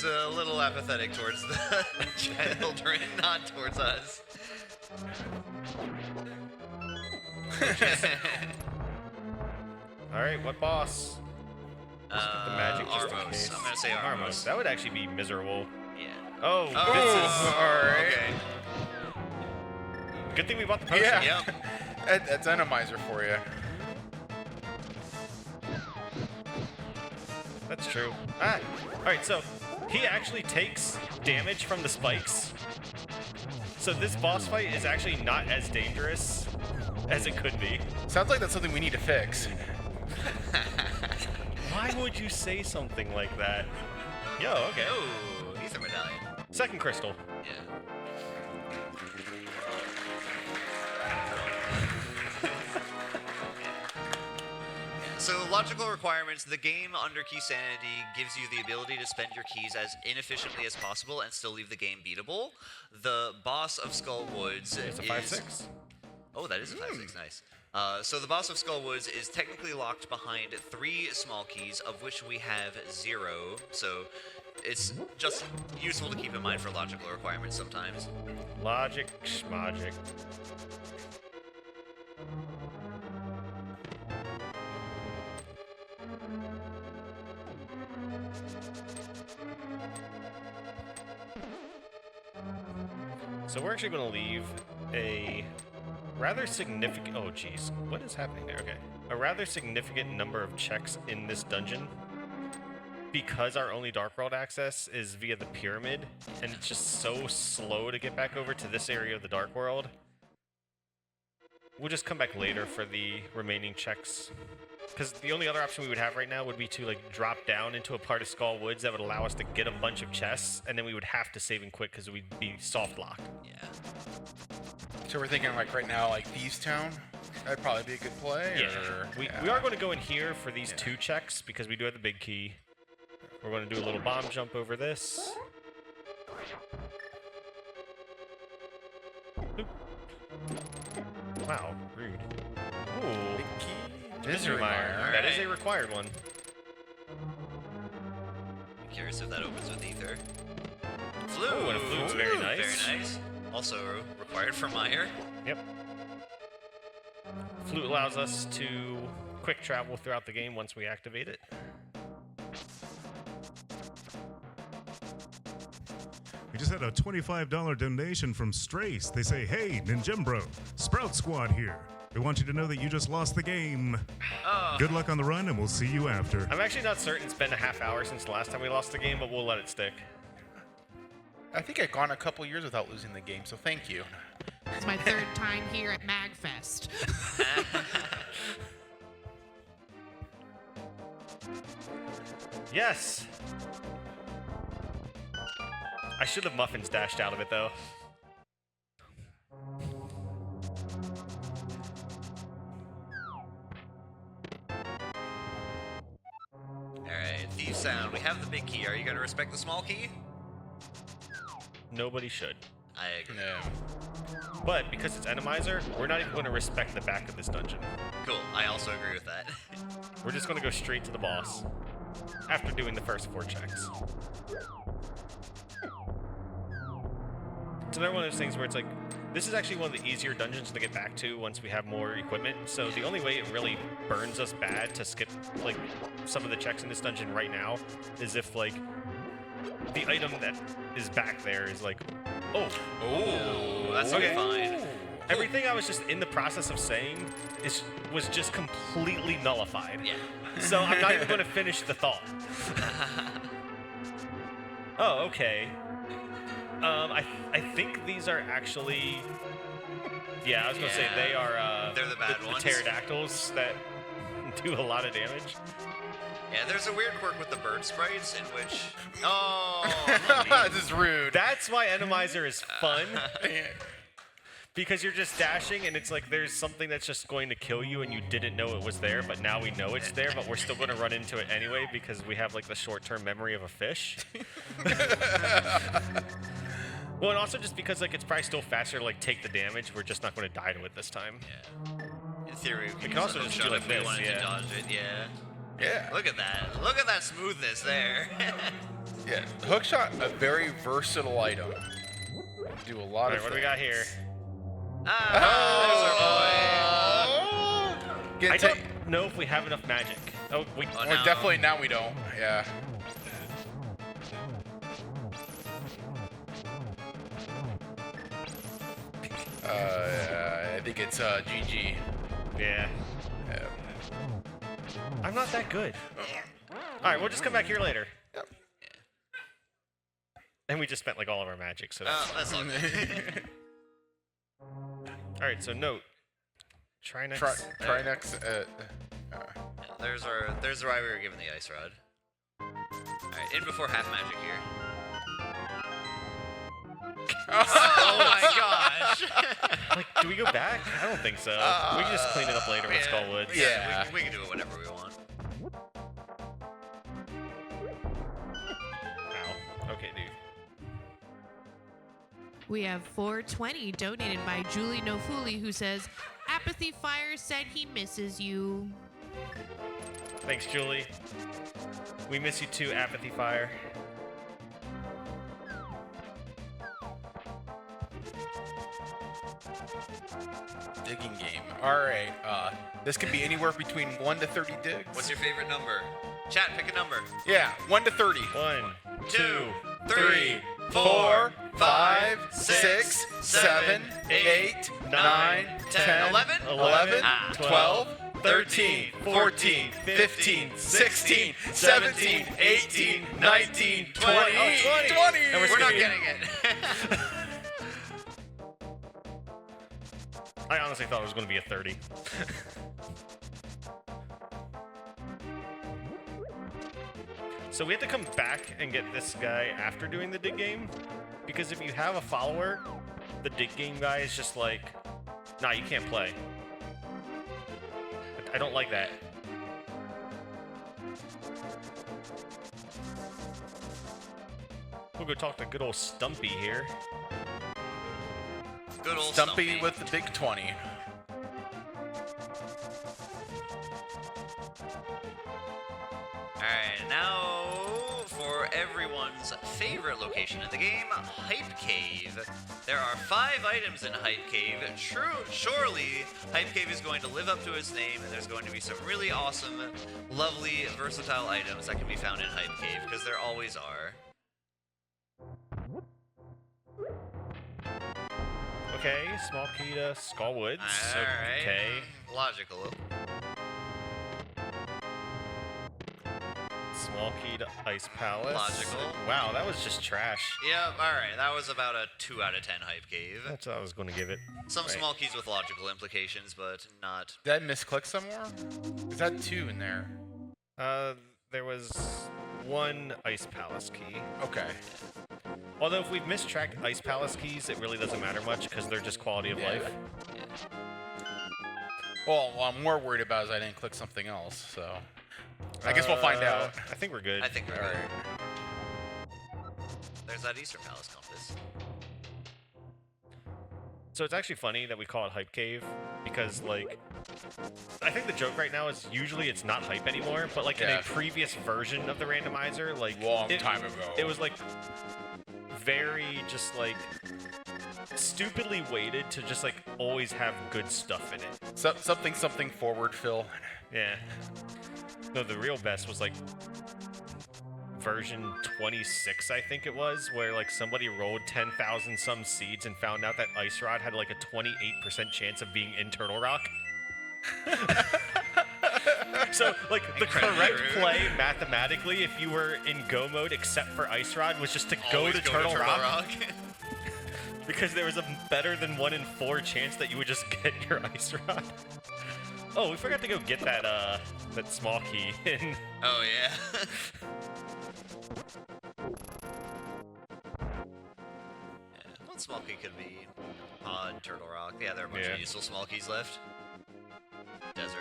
a little apathetic towards the children, not towards us. All right, what boss? The magic just in Armos. case. I'm gonna say Armos. That would actually be miserable. Yeah. Oh, Oh, this is... all right. Okay. Good thing we bought the potion. Yeah. Yep. That's Randomizer for you. That's true. Ah, all right, so he actually takes damage from the spikes. So this boss fight is actually not as dangerous as it could be. Sounds like that's something we need to fix. Why would you say something like that? Yo, okay. Oh, he's a medallion. Second crystal. Yeah. So, logical requirements. The game under Key Sanity gives you the ability to spend your keys as inefficiently as possible and still leave the game beatable. The boss of Skull Woods It's a is... 5-6. Oh, that is a 5-6, nice. So the boss of Skull Woods is technically locked behind 3 small keys, of which we have 0. So it's just useful to keep in mind for logical requirements sometimes. Logic, schmagic. So we're actually going to leave a rather significant... Oh, geez. What is happening there? Okay. A rather significant number of checks in this dungeon because our only Dark World access is via the pyramid, and it's just so slow to get back over to this area of the Dark World. We'll just come back later for the remaining checks. Because the only other option we would have right now would be to like drop down into a part of Skull Woods that would allow us to get a bunch of chests, and then we would have to save and quit because we'd be soft locked. Yeah. So we're thinking like right now, like Thieves Town. That'd probably be a good play. Or, We are going to go in here for these 2 checks because we do have the big key. We're going to do a little bomb jump over this. Oop. Wow, rude. Ooh. Big key. Misery Mire. All That is right. a required one. I'm curious if that opens with Ether. Flute! Oh, and a flute's very nice. Very nice. Also required for Meyer. Yep. Flute allows us to quick travel throughout the game once we activate it. We just had a $25 donation from Strace. They say, hey, ninjembro, Sprout Squad here. We want you to know that you just lost the game. Good luck on the run, and we'll see you after. I'm actually not certain. It's been a half hour since the last time we lost the game, but we'll let it stick. I think I've gone a couple years without losing the game, so thank you. It's my 3rd time here at MAGFest. Yes! I should have muffins dashed out of it, though. Alright, Thief Sound. We have the big key. Are you going to respect the small key? Nobody should. I agree. No. But because it's Randomizer, we're not even going to respect the back of this dungeon. Cool. I also agree with that. We're just going to go straight to the boss after doing the first 4 checks. So they're one of those things where it's like, this is actually one of the easier dungeons to get back to once we have more equipment. So the only way it really burns us bad to skip like some of the checks in this dungeon right now is if like the item that is back there is like, oh, That's Okay. fine. everything I was just in the process of saying was just completely nullified. Yeah. So I'm not even going to finish the thought. Oh, okay. I think these are actually. Yeah, I was gonna say they are. They're the bad ones. The pterodactyls that do a lot of damage. Yeah, there's a weird quirk with the bird sprites in which. Oh. This is rude. That's why Randomizer is fun. Because you're just dashing, and it's like there's something that's just going to kill you, and you didn't know it was there, but now we know it's there, but we're still going to run into it anyway because we have like the short-term memory of a fish. Well, and also just because like it's probably still faster to like take the damage, we're just not going to die to it this time. Yeah. In theory, we can also just do like if we this, wanted yeah. to dodge it. Yeah. Yeah. Look at that. Look at that smoothness there. Yeah. Hookshot, a very versatile item. Do a lot All of right, what do we things. got here? There's our boy. I don't know if we have enough magic. Oh, we. Oh, Well, no. definitely now we don't. Yeah. I think it's GG. Yeah. I'm not that good. All right, we'll just come back here later. Yep. And we just spent like all of our magic, so that's Oh, that's all good. all right. So note, try next. Try next. There's why we were given the ice rod. Alright, in before half magic here. Oh my gosh! Like, do we go back? I don't think so. We can just clean it up later with Skull Woods. Yeah. We can do it whenever we want. Ow. Okay, dude. We have 420 donated by Julie Nofuli, who says, Apathy Fire said he misses you. Thanks, Julie. We miss you too, Apathy Fire. Digging game. All right. This can be anywhere between 1 to 30 digs. What's your favorite number? Chat, pick a number. Yeah, 1 to 30. 1, 2, 3, 4, 5, 6, 7, 8, 9, 10, 11? 11, Ah. 12, 13, 14, 15, 16, 17, 18, 19, 20, 20. And We're not skipping. getting it. I honestly thought it was going to be a 30. So we have to come back and get this guy after doing the dig game, because if you have a follower, the dig game guy is just like, nah, you can't play. I don't like that. We'll go talk to good old Stumpy here. Good old Stumpy with the big 20. Alright, now for everyone's favorite location in the game, Hype Cave. There are 5 items in Hype Cave. Surely, Hype Cave is going to live up to its name, and there's going to be some really awesome, lovely, versatile items that can be found in Hype Cave, because there always are. Okay, small key to Skull Woods. Alright. Okay. Logical. Small key to Ice Palace. Logical. Wow, that was just trash. Yep, alright. That was about a 2 out of 10 Hype Cave. That's what I was going to give it. Some Right. small keys with logical implications, but not. Did I misclick somewhere? Is that 2 in there? There was 1 Ice Palace key. Okay. Although if we've mistracked Ice Palace keys, it really doesn't matter much because they're just quality of life. Well, what I'm more worried about is I didn't click something else, so I guess we'll find out. I think we're good. I think we're All good. right. There's that Eastern Palace compass. So it's actually funny that we call it Hype Cave because, like, I think the joke right now is usually it's not hype anymore, but like in Yeah. a previous version of the randomizer, like Long time ago. it was like very just like stupidly weighted to just like always have good stuff in it. Something forward, Phil. Yeah. No, the real best was like version 26, I think it was, where like somebody rolled 10,000 some seeds and found out that Ice Rod had like a 28% chance of being in Turtle Rock. So like the Incredibly correct rude. play mathematically, if you were in go mode except for Ice Rod, was just to go Always to Turtle Rock. Rock. Because there was a better than 1 in 4 chance that you would just get your ice rod. Oh, we forgot to go get that that small key in. Oh yeah. Yeah, one small key could be Pod, Turtle Rock. Yeah, there are a bunch of useful small keys left. Desert.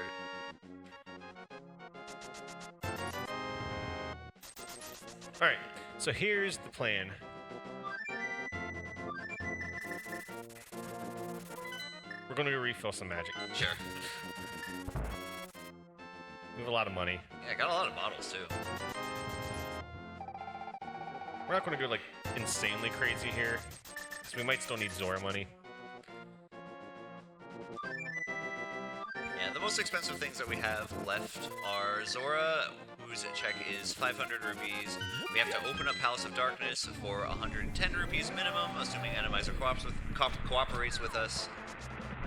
All right, so here's the plan. We're gonna go refill some magic. Sure. We have a lot of money. Yeah, I got a lot of bottles too. We're not gonna go like insanely crazy here, because we might still need Zora money. Yeah, the most expensive things that we have left are Zora, whose check is 500 rupees. We have to open up Palace of Darkness for 110 rupees minimum, assuming Randomizer cooperates with us.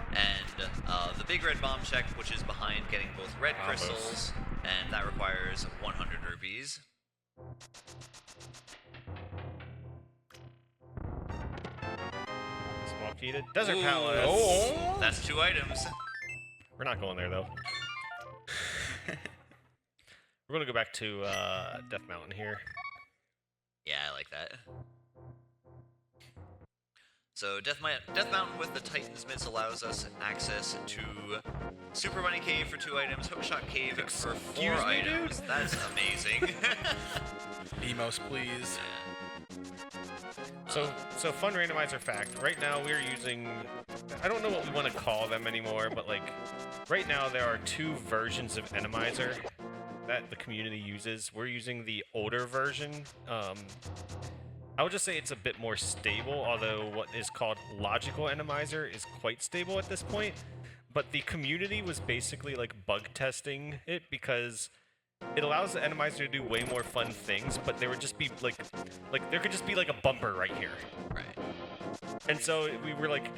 And the big red bomb check, which is behind getting both red crystals, and that requires 100 rupees. Small key to Desert Ooh, Palace. Oh! That's 2 items. We're not going there though. We're gonna go back to Death Mountain here. Yeah, I like that. So Death Mountain with the Titan's Mitts allows us access to Super Bunny Cave for 2 items, Hookshot Cave for 4 items. That is amazing. Emos, please. So fun randomizer fact. Right now we're using, I don't know what we want to call them anymore, but like right now there are 2 versions of Randomizer that the community uses. We're using the older version. I would just say it's a bit more stable, although what is called logical Randomizer is quite stable at this point. But the community was basically like bug testing it because it allows the Randomizer to do way more fun things, but there would just be like there could just be like a bumper right here. Right. And so we were like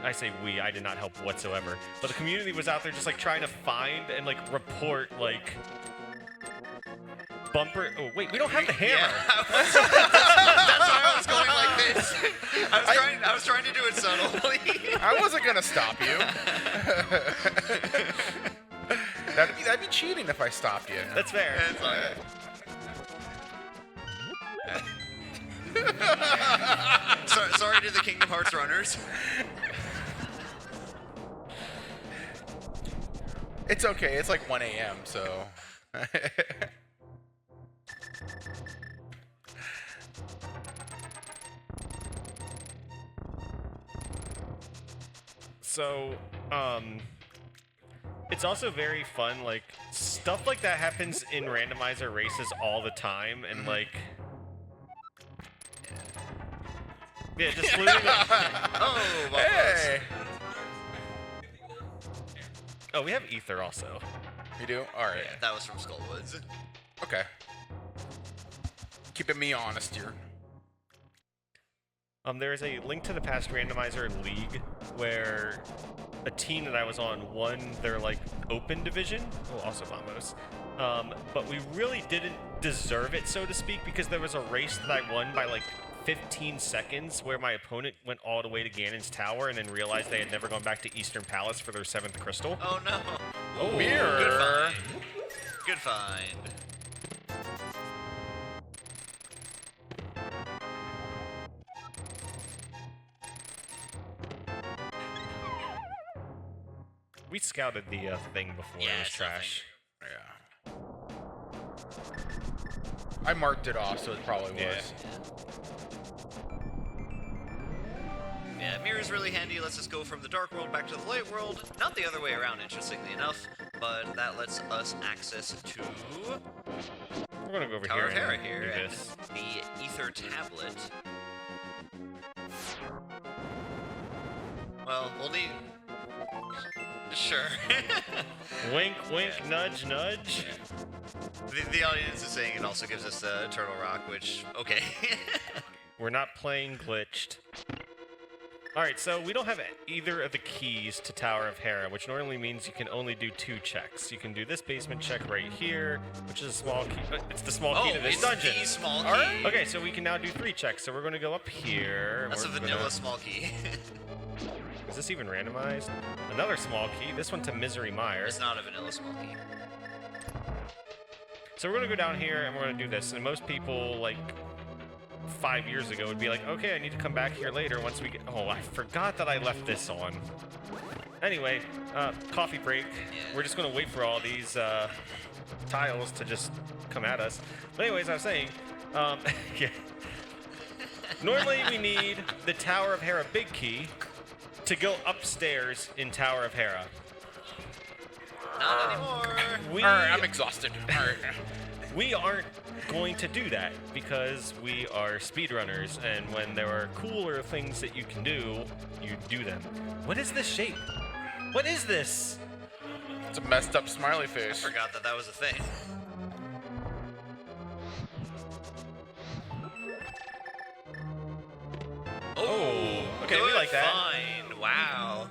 I say we, I did not help whatsoever. But the community was out there just like trying to find and like report like bumper. Oh wait, we don't have the hammer. Yeah, that's why I was going like this. I was trying to do it subtly. I wasn't gonna stop you. That'd be cheating if I stopped you. That's fair. It's okay. Sorry to the Kingdom Hearts runners. It's okay. It's like 1 a.m. So. So, it's also very fun, like, stuff like that happens in randomizer races all the time, and like, yeah, just looting Oh, Hey! Oh, we have ether also. You do? Alright. Yeah, that was from Skullwoods. Okay. Keeping me honest here. There is a Link to the Past randomizer league where a team that I was on won their like open division. Oh, also Vamos. But we really didn't deserve it, so to speak, because there was a race that I won by like 15 seconds where my opponent went all the way to Ganon's Tower and then realized they had never gone back to Eastern Palace for their 7th crystal. Oh no. Oh, mirror. Good find. Good find. We scouted the thing before. Yeah, It was it's trash. Yeah. I marked it off, so it probably was. Yeah, mirror's really handy. Lets us go from the dark world back to the light world. Not the other way around, interestingly enough, but that lets us access to We're gonna go over Tower here of Hera and here, do and this. the Ether Tablet. Well, we'll need... Sure. Wink, wink, nudge, nudge. The audience is saying it also gives us the Turtle Rock, which, okay. We're not playing glitched. All right, so we don't have either of the keys to Tower of Hera, which normally means you can only do 2 checks. You can do this basement check right here, which is a small key. It's the small key to this dungeon. The small key. All right. Okay, so we can now do 3 checks. So we're going to go up here. That's a vanilla small key. Is this even randomized? Another small key. This one to Misery Mire. It's not a vanilla small key. So we're going to go down here and we're going to do this. And most people, like 5 years ago, would be like, okay, I need to come back here later once we get... Oh, I forgot that I left this on. Anyway, coffee break. Yeah. We're just going to wait for all these tiles to just come at us. But anyways, I was saying, yeah. Normally we need the Tower of Hera big key to go upstairs in Tower of Hera. Not anymore. Alright, I'm exhausted. Alright. We aren't going to do that because we are speedrunners, and when there are cooler things that you can do, you do them. What is this shape? What is this? It's a messed up smiley I face. forgot that was a thing. Oh, okay, we good like that. Fine. Wow.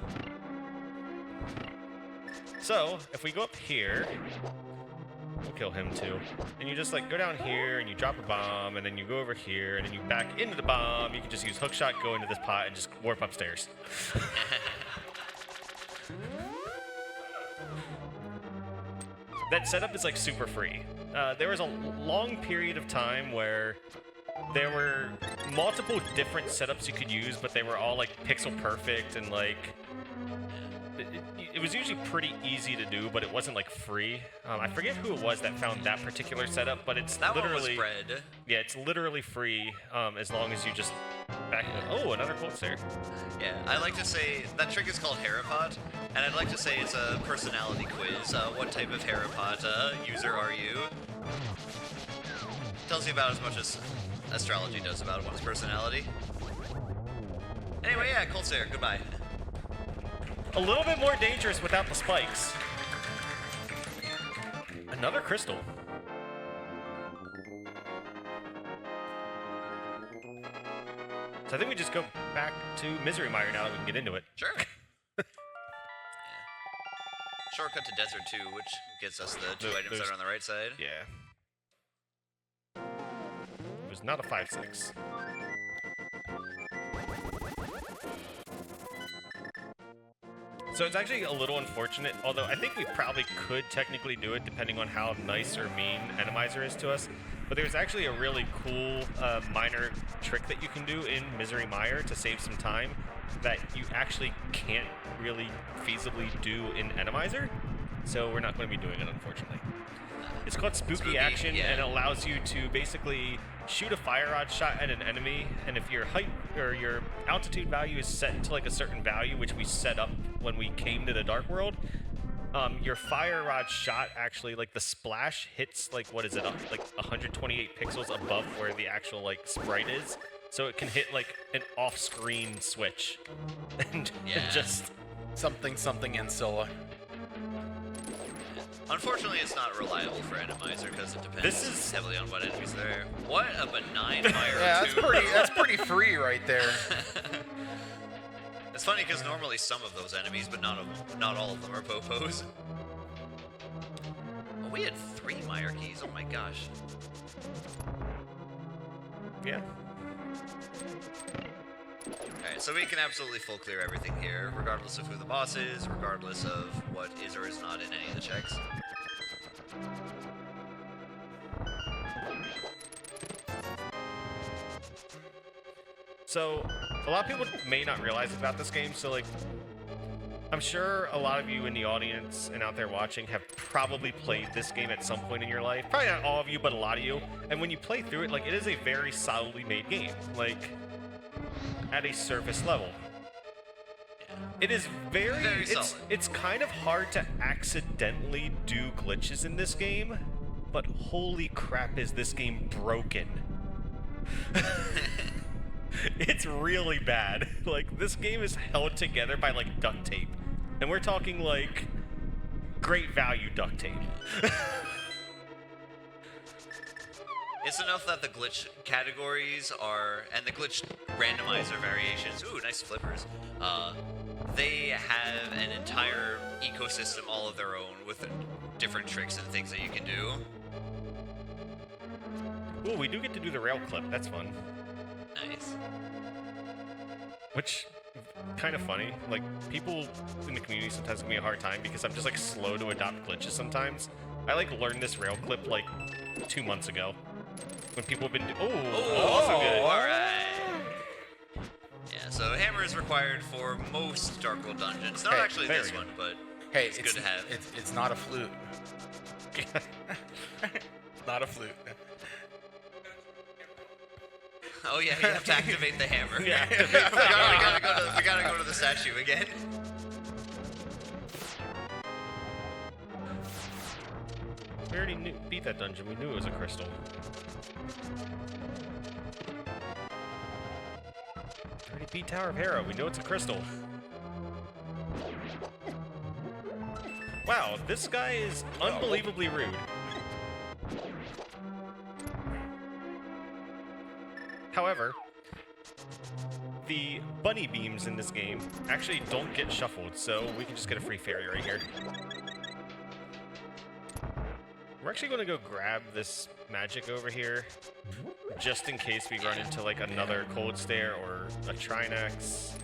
So, if we go up here, we'll kill him too. And you just like go down here and you drop a bomb, and then you go over here and then you back into the bomb. You can just use hookshot, go into this pot, and just warp upstairs. That setup is like super free. There was a long period of time where there were multiple different setups you could use, but they were all like pixel perfect and like it was usually pretty easy to do, but it wasn't like free. I forget who it was that found that particular setup, but it's That literally one was bread. yeah, it's literally free as long as you just back. Oh, another quote there. Yeah, I like to say that trick is called Herapot, and I'd like to say it's a personality quiz. What type of Herapot user are you? Tells you about as much as astrology does about one's personality. Anyway, yeah, Cold Stare, goodbye. A little bit more dangerous without the spikes. Another crystal. So I think we just go back to Misery Mire now that we can get into it. Sure. Yeah. Shortcut to Desert 2, which gets us the 2 items that are on the right side. Yeah. It was not a 5-6. So it's actually a little unfortunate, although I think we probably could technically do it depending on how nice or mean Randomizer is to us. But there's actually a really cool minor trick that you can do in Misery Mire to save some time that you actually can't really feasibly do in Randomizer. So we're not going to be doing it, unfortunately. It's called Spooky Action, yeah. and it allows you to basically shoot a fire rod shot at an enemy, and if your height or your altitude value is set to like a certain value, which we set up when we came to the Dark World, your fire rod shot actually, like the splash hits like, what is it, like 128 pixels above where the actual like sprite is, so it can hit like an off-screen switch, and just Something Ancilla. Unfortunately, it's not reliable for Randomizer because it depends This is- heavily on what enemies there are. What a benign fire Yeah, too. that's pretty free right there. It's funny because normally some of those enemies, but not all of them are popos. Well, we had 3 Mire keys. Oh my gosh. yeah. Alright, so we can absolutely full clear everything here, regardless of who the boss is, regardless of what is or is not in any of the checks. So, a lot of people may not realize about this game, so like, I'm sure a lot of you in the audience and out there watching have probably played this game at some point in your life. Probably not all of you, but a lot of you. And when you play through it, like, it is a very solidly made game, like, at a surface level. It is Very solid. it's kind of hard to accidentally do glitches in this game, but holy crap is this game broken. It's really bad. Like, this game is held together by like duct tape, and we're talking like great value duct tape. It's enough that the glitch categories are, and the glitch randomizer variations, ooh, nice flippers, they have an entire ecosystem all of their own with different tricks and things that you can do. Ooh, we do get to do the rail clip. That's fun. Nice. Which, kind of funny. Like, people in the community sometimes give me a hard time because I'm just, like, slow to adopt glitches sometimes. I, like, learned this rail clip, like, 2 months ago. When people have been also good. Alright. Yeah, so hammer is required for most Dark World dungeons. Not Hey, actually there this we go. one, but Hey, it's good to have. It's not a flute. Not a flute. Oh yeah, you have to activate the hammer. Yeah. we gotta go to the statue again. We already beat that dungeon. We knew it was a crystal. We already beat Tower of Hera. We know it's a crystal. Wow, this guy is unbelievably rude. However, the bunny beams in this game actually don't get shuffled, so we can just get a free fairy right here. We're actually going to go grab this magic over here, just in case we run into like another cold stare or a Trinax.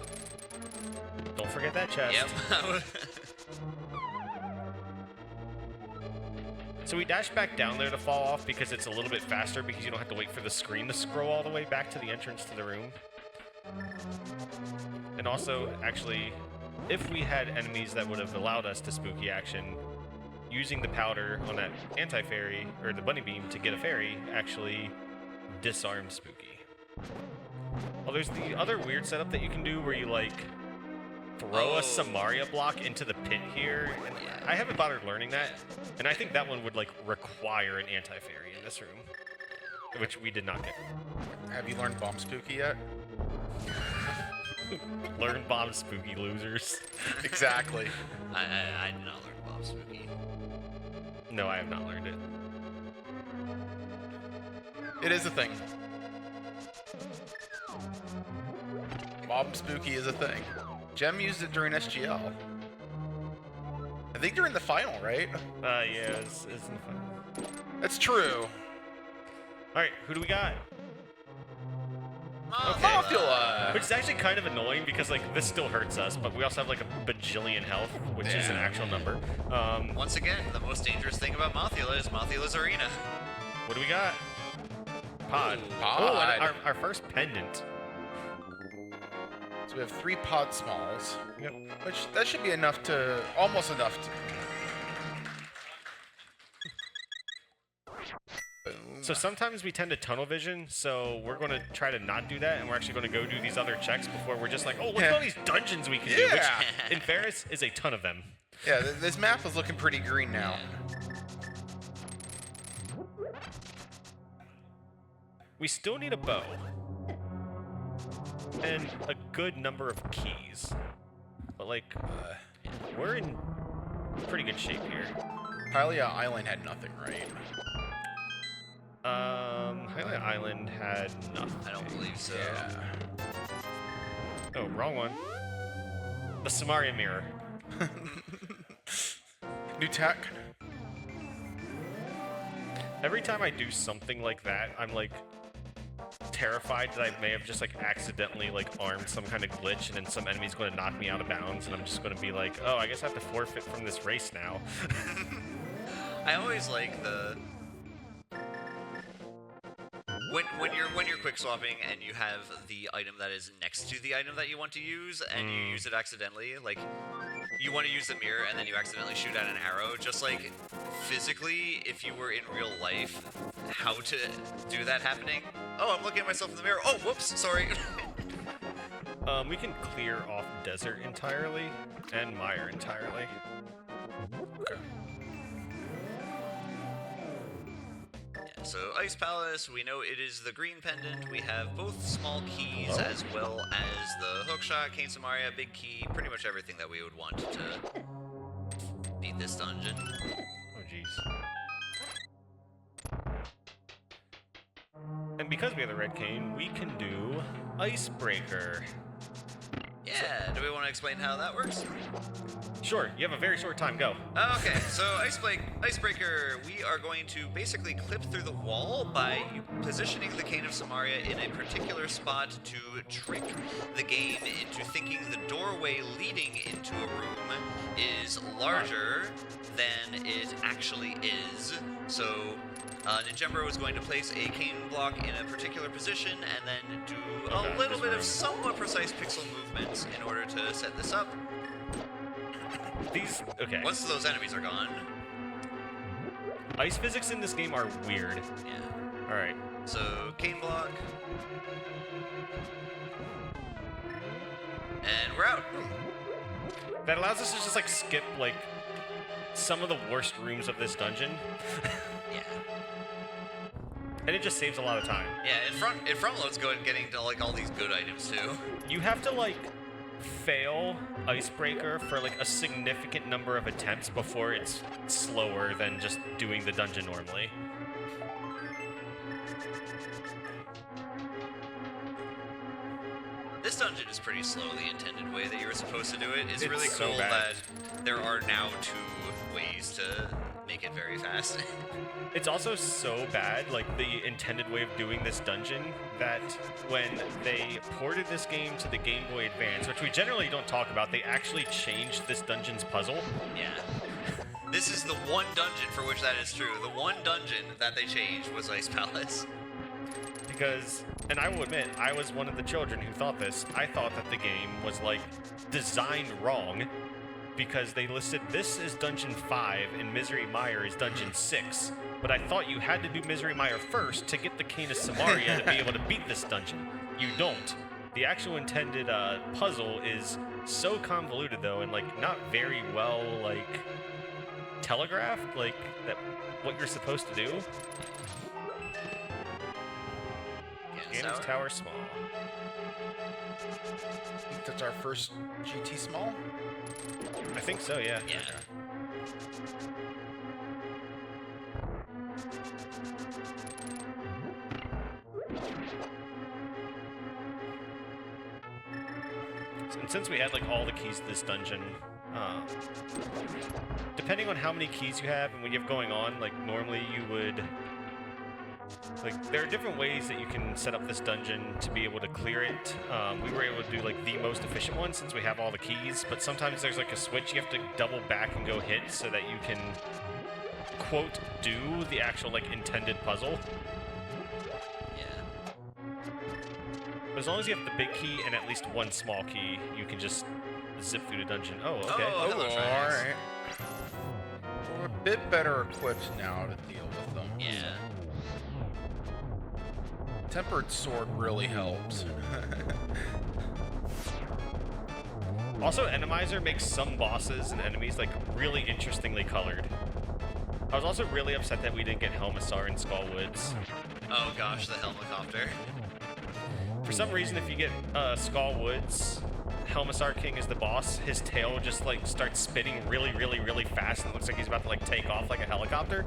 Don't forget that chest. Yep. So we dash back down there to fall off because it's a little bit faster because you don't have to wait for the screen to scroll all the way back to the entrance to the room. And also, actually, if we had enemies that would have allowed us to spooky action, using the powder on that anti-fairy, or the bunny beam to get a fairy, actually disarmed Spooky. Well, there's the other weird setup that you can do where you, like, throw a Samaria block into the pit here. And I haven't bothered learning that, and I think that one would, like, require an anti-fairy in this room, which we did not get. Have you learned Bomb Spooky yet? Learn Bomb Spooky, losers. Exactly. I did not learn Bob Spooky. No, I have not learned it. It is a thing. Bomb Spooky is a thing. Gem used it during SGL. I think during the final, right? Yeah, it's in the final. That's true. Alright, who do we got? Mothula! Which is actually kind of annoying because, like, this still hurts us, but we also have, like, a bajillion health, which is an actual number. Once again, the most dangerous thing about Mothula is Mothula's Arena. What do we got? Pod. Ooh, pod. Oh, and our first pendant. So we have 3 pod smalls. Yep. Which, that should be enough to, almost enough to. Boom. So sometimes we tend to tunnel vision, so we're going to try to not do that, and we're actually going to go do these other checks before we're just like, oh, look at all these dungeons we can do, which in Ferris is a ton of them. Yeah, this map is looking pretty green now. We still need a bow. And a good number of keys. But, like, we're in pretty good shape here. Hylia Island had nothing, right? Highlight Island had nothing. I don't believe so. Yeah. Oh, wrong one. The Samaria Mirror. New tech. Every time I do something like that, I'm, like, terrified that I may have just, like, accidentally, like, armed some kind of glitch, and then some enemy's going to knock me out of bounds, and I'm just going to be like, oh, I guess I have to forfeit from this race now. I always like the when you're quick swapping and you have the item that is next to the item that you want to use and you use it accidentally, like you want to use the mirror and then you accidentally shoot out an arrow, just like physically if you were in real life, how to do that happening. Oh, I'm looking at myself in the mirror. Oh, whoops, sorry. We can clear off desert entirely and mire entirely. Okay. So Ice Palace, we know it is the green pendant. We have both small keys as well as the hookshot, Cane Samaria, big key, pretty much everything that we would want to beat this dungeon. Oh, jeez. because we have the red cane, we can do Icebreaker. Yeah, do we want to explain how that works? Sure, you have a very short time, go. Okay, so Icebreaker, we are going to basically clip through the wall by positioning the Cane of Samaria in a particular spot to trick the game into thinking the doorway leading into a room is larger than it actually is. So ninjembro is going to place a cane block in a particular position and then do a little bit of somewhat precise pixel movements in order to set this up. Okay. Once those enemies are gone. Ice physics in this game are weird. Yeah. All right. So, cane block. And we're out. That allows us to just like skip like some of the worst rooms of this dungeon. Yeah. And it just saves a lot of time. Yeah, it front loads going getting to like all these good items too. You have to like fail Icebreaker for like a significant number of attempts before it's slower than just doing the dungeon normally. This dungeon is pretty slow the intended way that you were supposed to do it. It's really so cool bad. that there are now 2 ways to make it very fast. It's also so bad, like the intended way of doing this dungeon, that when they ported this game to the Game Boy Advance, which we generally don't talk about, they actually changed this dungeon's puzzle. Yeah. This is the one dungeon for which that is true. The one dungeon that they changed was Ice Palace. Because, and I will admit, I was one of the children who thought this. I thought that the game was like designed wrong because they listed this as Dungeon 5 and Misery Mire is Dungeon 6. But I thought you had to do Misery Mire first to get the Cane of Samaria to be able to beat this dungeon. You don't. The actual intended puzzle is so convoluted though, and like not very well like telegraphed, like that what you're supposed to do. Games Tower small. I think that's our first GT small. I think so, yeah. Yeah. And since we had like all the keys to this dungeon, depending on how many keys you have and what you have going on, like normally you would, like there are different ways that you can set up this dungeon to be able to clear it. We were able to do like the most efficient one since we have all the keys, but sometimes there's like a switch you have to double back and go hit so that you can quote do the actual like intended puzzle. But as long as you have the big key and at least one small key, you can just zip through the dungeon. Oh, okay. Oh, hello, Travis. Alright. We're a bit better equipped now to deal with them. Yeah. Tempered sword really helps. Also, Randomizer makes some bosses and enemies like really interestingly colored. I was also really upset that we didn't get Helmassar and Skullwoods. Oh gosh, the helicopter. For some reason, if you get Skullwoods, Helmassar King is the boss, his tail just like starts spinning really, really, really fast and it looks like he's about to like take off like a helicopter.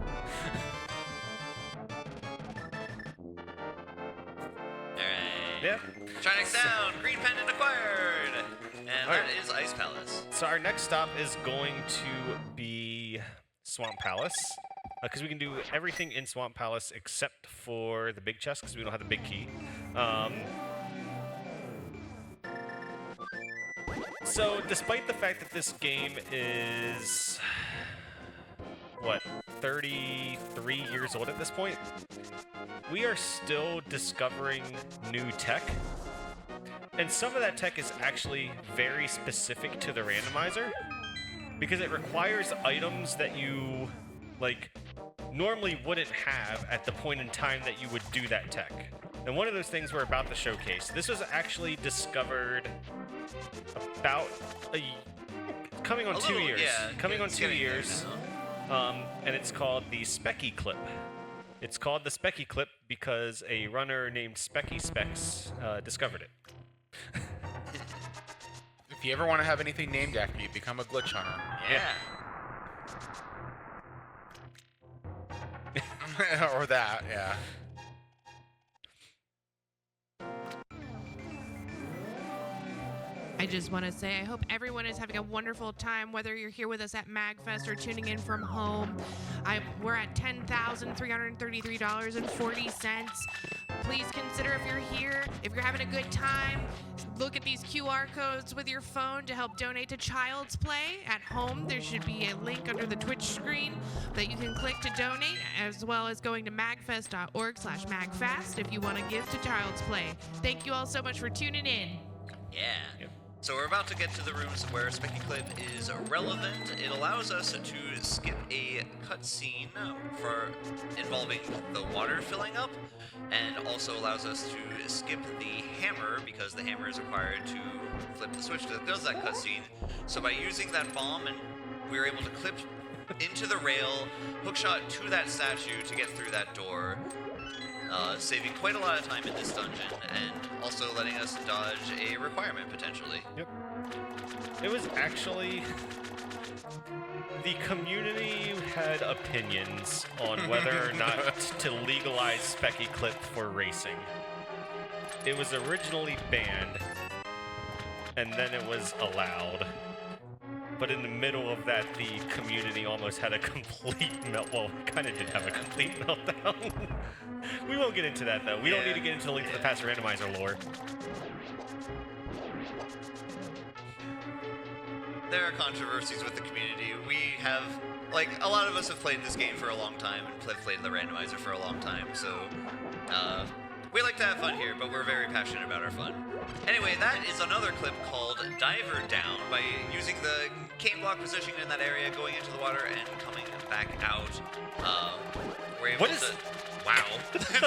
Alright. Yeah. Trinex down, green pendant acquired! And Alright. that is Ice Palace. So our next stop is going to be Swamp Palace. Because we can do everything in Swamp Palace except for the big chest because we don't have the big key. So despite the fact that this game is, what, 33 years old at this point, we are still discovering new tech. And some of that tech is actually very specific to the randomizer because it requires items that you, like, normally wouldn't have at the point in time that you would do that tech. And one of those things we're about to showcase. This was actually discovered about coming on 2 years. Yeah, coming on it's 2 getting there years. now. And it's called the Specky Clip. It's called the Specky Clip because a runner named Specky Specs discovered it. If you ever want to have anything named after you, become a glitch hunter. Yeah. Or that, yeah. just want to say I hope everyone is having a wonderful time, whether you're here with us at MAGFest or tuning in from home. We're at $10,333.40. Please consider if you're here, if you're having a good time, look at these QR codes with your phone to help donate to Child's Play. At home, there should be a link under the Twitch screen that you can click to donate, as well as going to magfest.org/magfast if you want to give to Child's Play. Thank you all so much for tuning in. Yeah. So we're about to get to the rooms where Specky Clip is relevant. It allows us to skip a cutscene involving the water filling up, and also allows us to skip the hammer because the hammer is required to flip the switch that does that cutscene. So by using that bomb, and we're able to clip into the rail, hookshot to that statue to get through that door. Saving quite a lot of time in this dungeon, and also letting us dodge a requirement, potentially. Yep. It was actually... The community had opinions on whether or not to legalize Specky Clip for racing. It was originally banned, and then it was allowed. But in the middle of that, the community almost had a complete well, kind of did have a complete meltdown. We won't get into that, though. We don't need to get into the Link to the Past Randomizer lore. There are controversies with the community. We have, like, a lot of us have played this game for a long time and played the randomizer for a long time, so we like to have fun here, but we're very passionate about our fun. Anyway, that is another clip called Diver Down. By using the cane block position in that area, going into the water, and coming back out, we're able to... Wow.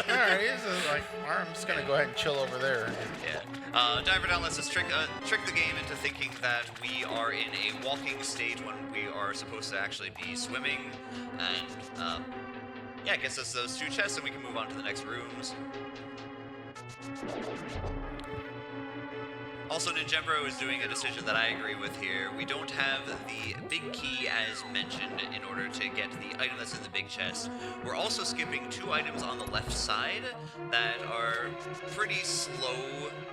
Alright, like, I'm just gonna go ahead and chill over there. Yeah. Diver Down lets us trick the game into thinking that we are in a walking state when we are supposed to actually be swimming, and yeah, it gets us those 2 chests, and we can move on to the next rooms. Also, Ninjembro is doing a decision that I agree with here. We don't have the big key as mentioned in order to get the item that's in the big chest. We're also skipping 2 items on the left side that are pretty slow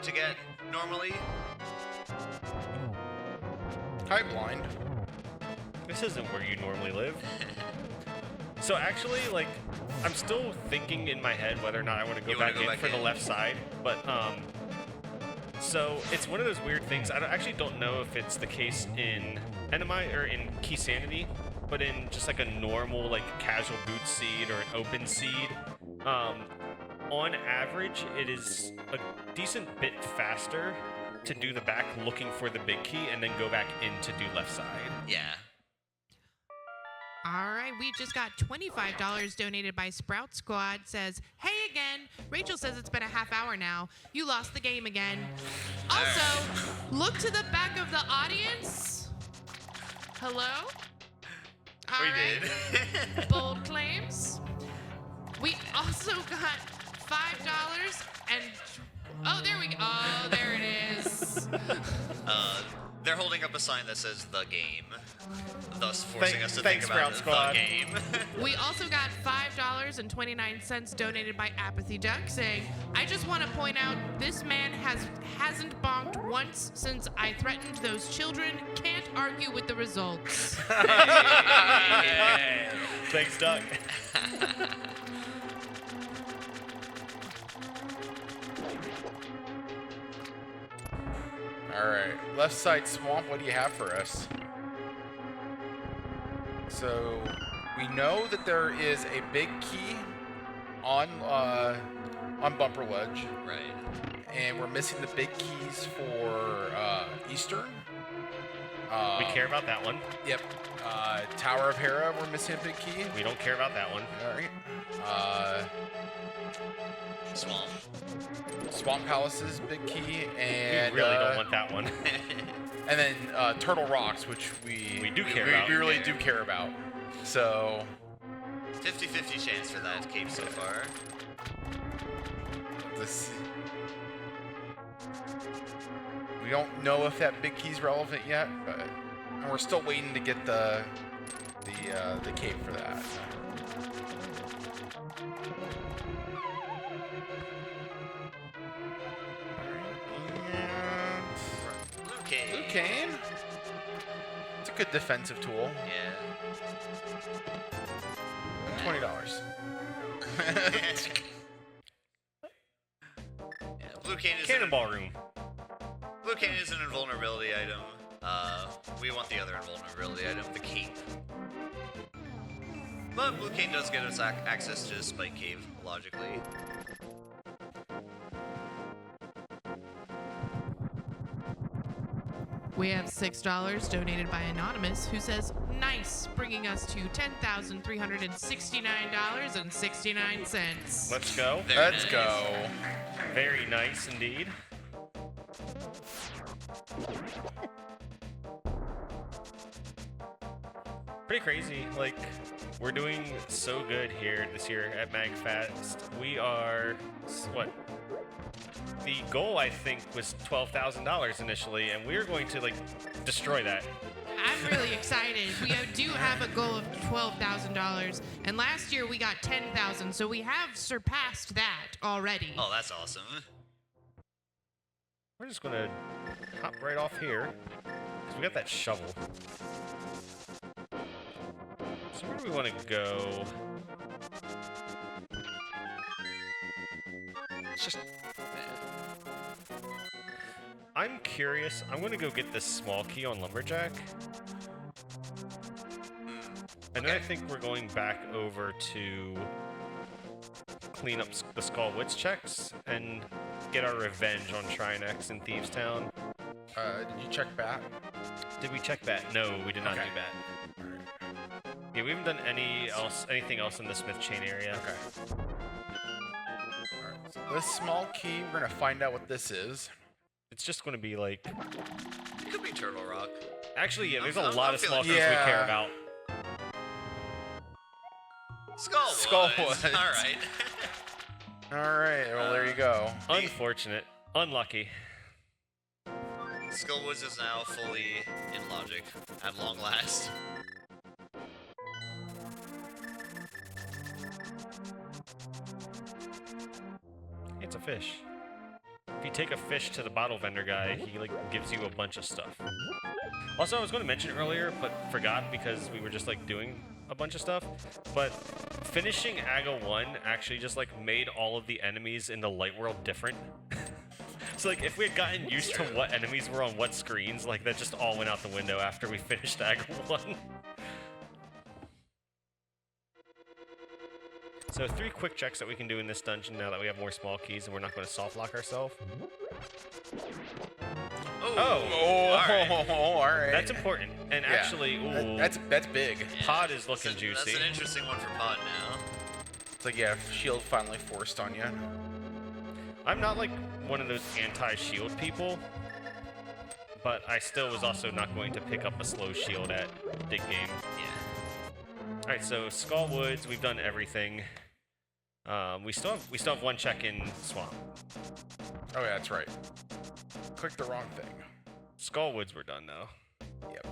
to get normally. Hi, blind. This isn't where you normally live. So actually, like, I'm still thinking in my head whether or not I want to go back in for the left side, but so it's one of those weird things. I actually don't know if it's the case in Enemy or in Key Sanity, but in just like a normal, like, casual boot seed or an open seed, on average, it is a decent bit faster to do the back looking for the big key and then go back in to do left side. Yeah. All right, we just got $25 donated by Sprout Squad. Says, hey again. Rachel says it's been a half hour now. You lost the game again. Also, look to the back of the audience. Hello? All right. Did. Bold claims. We also got $5 and... Oh, there we go. Oh, there it is. They're holding up a sign that says "The Game," thus forcing us to think Sprout about Squad. the game. We also got $5.29 donated by Apathy Duck, saying, I just want to point out this man hasn't bonked once since I threatened those children. Can't argue with the results. Thanks, Doug. Alright, left side swamp, what do you have for us? So, we know that there is a big key on Bumper Ledge. Right. And we're missing the big keys for Eastern. We care about that one. Yep. Tower of Hera, we're missing a big key. We don't care about that one. Alright. Swamp Palace's big key, and we really don't want that one. and then Turtle Rocks, which we do care about. We really do care about. So 50-50 chance for that cape so far. We don't know if that big key's relevant yet, but and we're still waiting to get the cape for that. Blue cape. cane. It's a good defensive tool. Yeah. $20. Yeah, blue cane is Cannonball room. Blue cane is an invulnerability item. We want the other invulnerability item, the cape. But blue cane does get us access to Spike Cave, logically. We have $6 donated by Anonymous, who says, nice, bringing us to $10,369.69. Let's go. Let's go. Very nice indeed. Pretty crazy. Like, we're doing so good here this year at MAGFAST. We are, what? The goal, I think, was $12,000 initially, and we're going to, like, destroy that. I'm really excited. We do have a goal of $12,000, and last year we got $10,000, so we have surpassed that already. Oh, that's awesome. We're just going to hop right off here, because we got that shovel. So where do we want to go? It's just... I'm curious. I'm going to go get this small key on Lumberjack. And then I think we're going back over to clean up the Skull Woods checks and get our revenge on Trinex in Thieves Town. Did you check bat? Did we check that? No, we did not Okay. do that. Yeah, we haven't done anything else in the Smith Chain area. Okay. Alright, so this small key, we're gonna find out what this is. It's just going to be like... It could be Turtle Rock. Actually, yeah, there's I'm a lot of small feeling keys we Yeah. care about. Skullwoods. Skullwoods. Alright. Alright, well there you go. Unfortunate. Unlucky. Skullwoods is now fully in logic, at long last. It's a fish. If you take a fish to the bottle vendor guy, he like gives you a bunch of stuff. Also, I was going to mention earlier, but forgot because we were just like doing a bunch of stuff. But finishing Aga 1 actually just like made all of the enemies in the light world different. So like if we had gotten used to what enemies were on what screens, like that just all went out the window after we finished Aga 1. So 3 quick checks that we can do in this dungeon now that we have more small keys and we're not going to soft lock ourselves. Oh, alright. Alright. That's important. And Yeah. actually, ooh, That's big. Yeah. Pod is looking juicy. That's an interesting one for Pod now. It's like, yeah, shield finally forced on you. I'm not like one of those anti-shield people, but I still was also not going to pick up a slow shield at big game. Yeah. All right, so Skullwoods, we've done everything. We still have 1 check in Swamp. Oh yeah, that's right. Clicked the wrong thing. Skullwoods we're done though. Yep.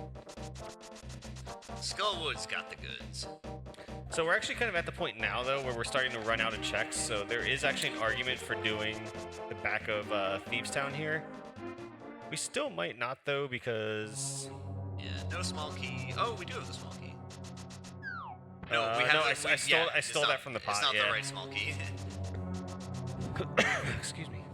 Skullwoods got the goods. So we're actually kind of at the point now though where we're starting to run out of checks. So there is actually an argument for doing the back of Thieves Town here. We still might not though because Yeah, no small key. Oh, we do have the small key. No, we no, have. I the- stole it's that not- from the It's pot, not yeah. the right small key. Excuse me.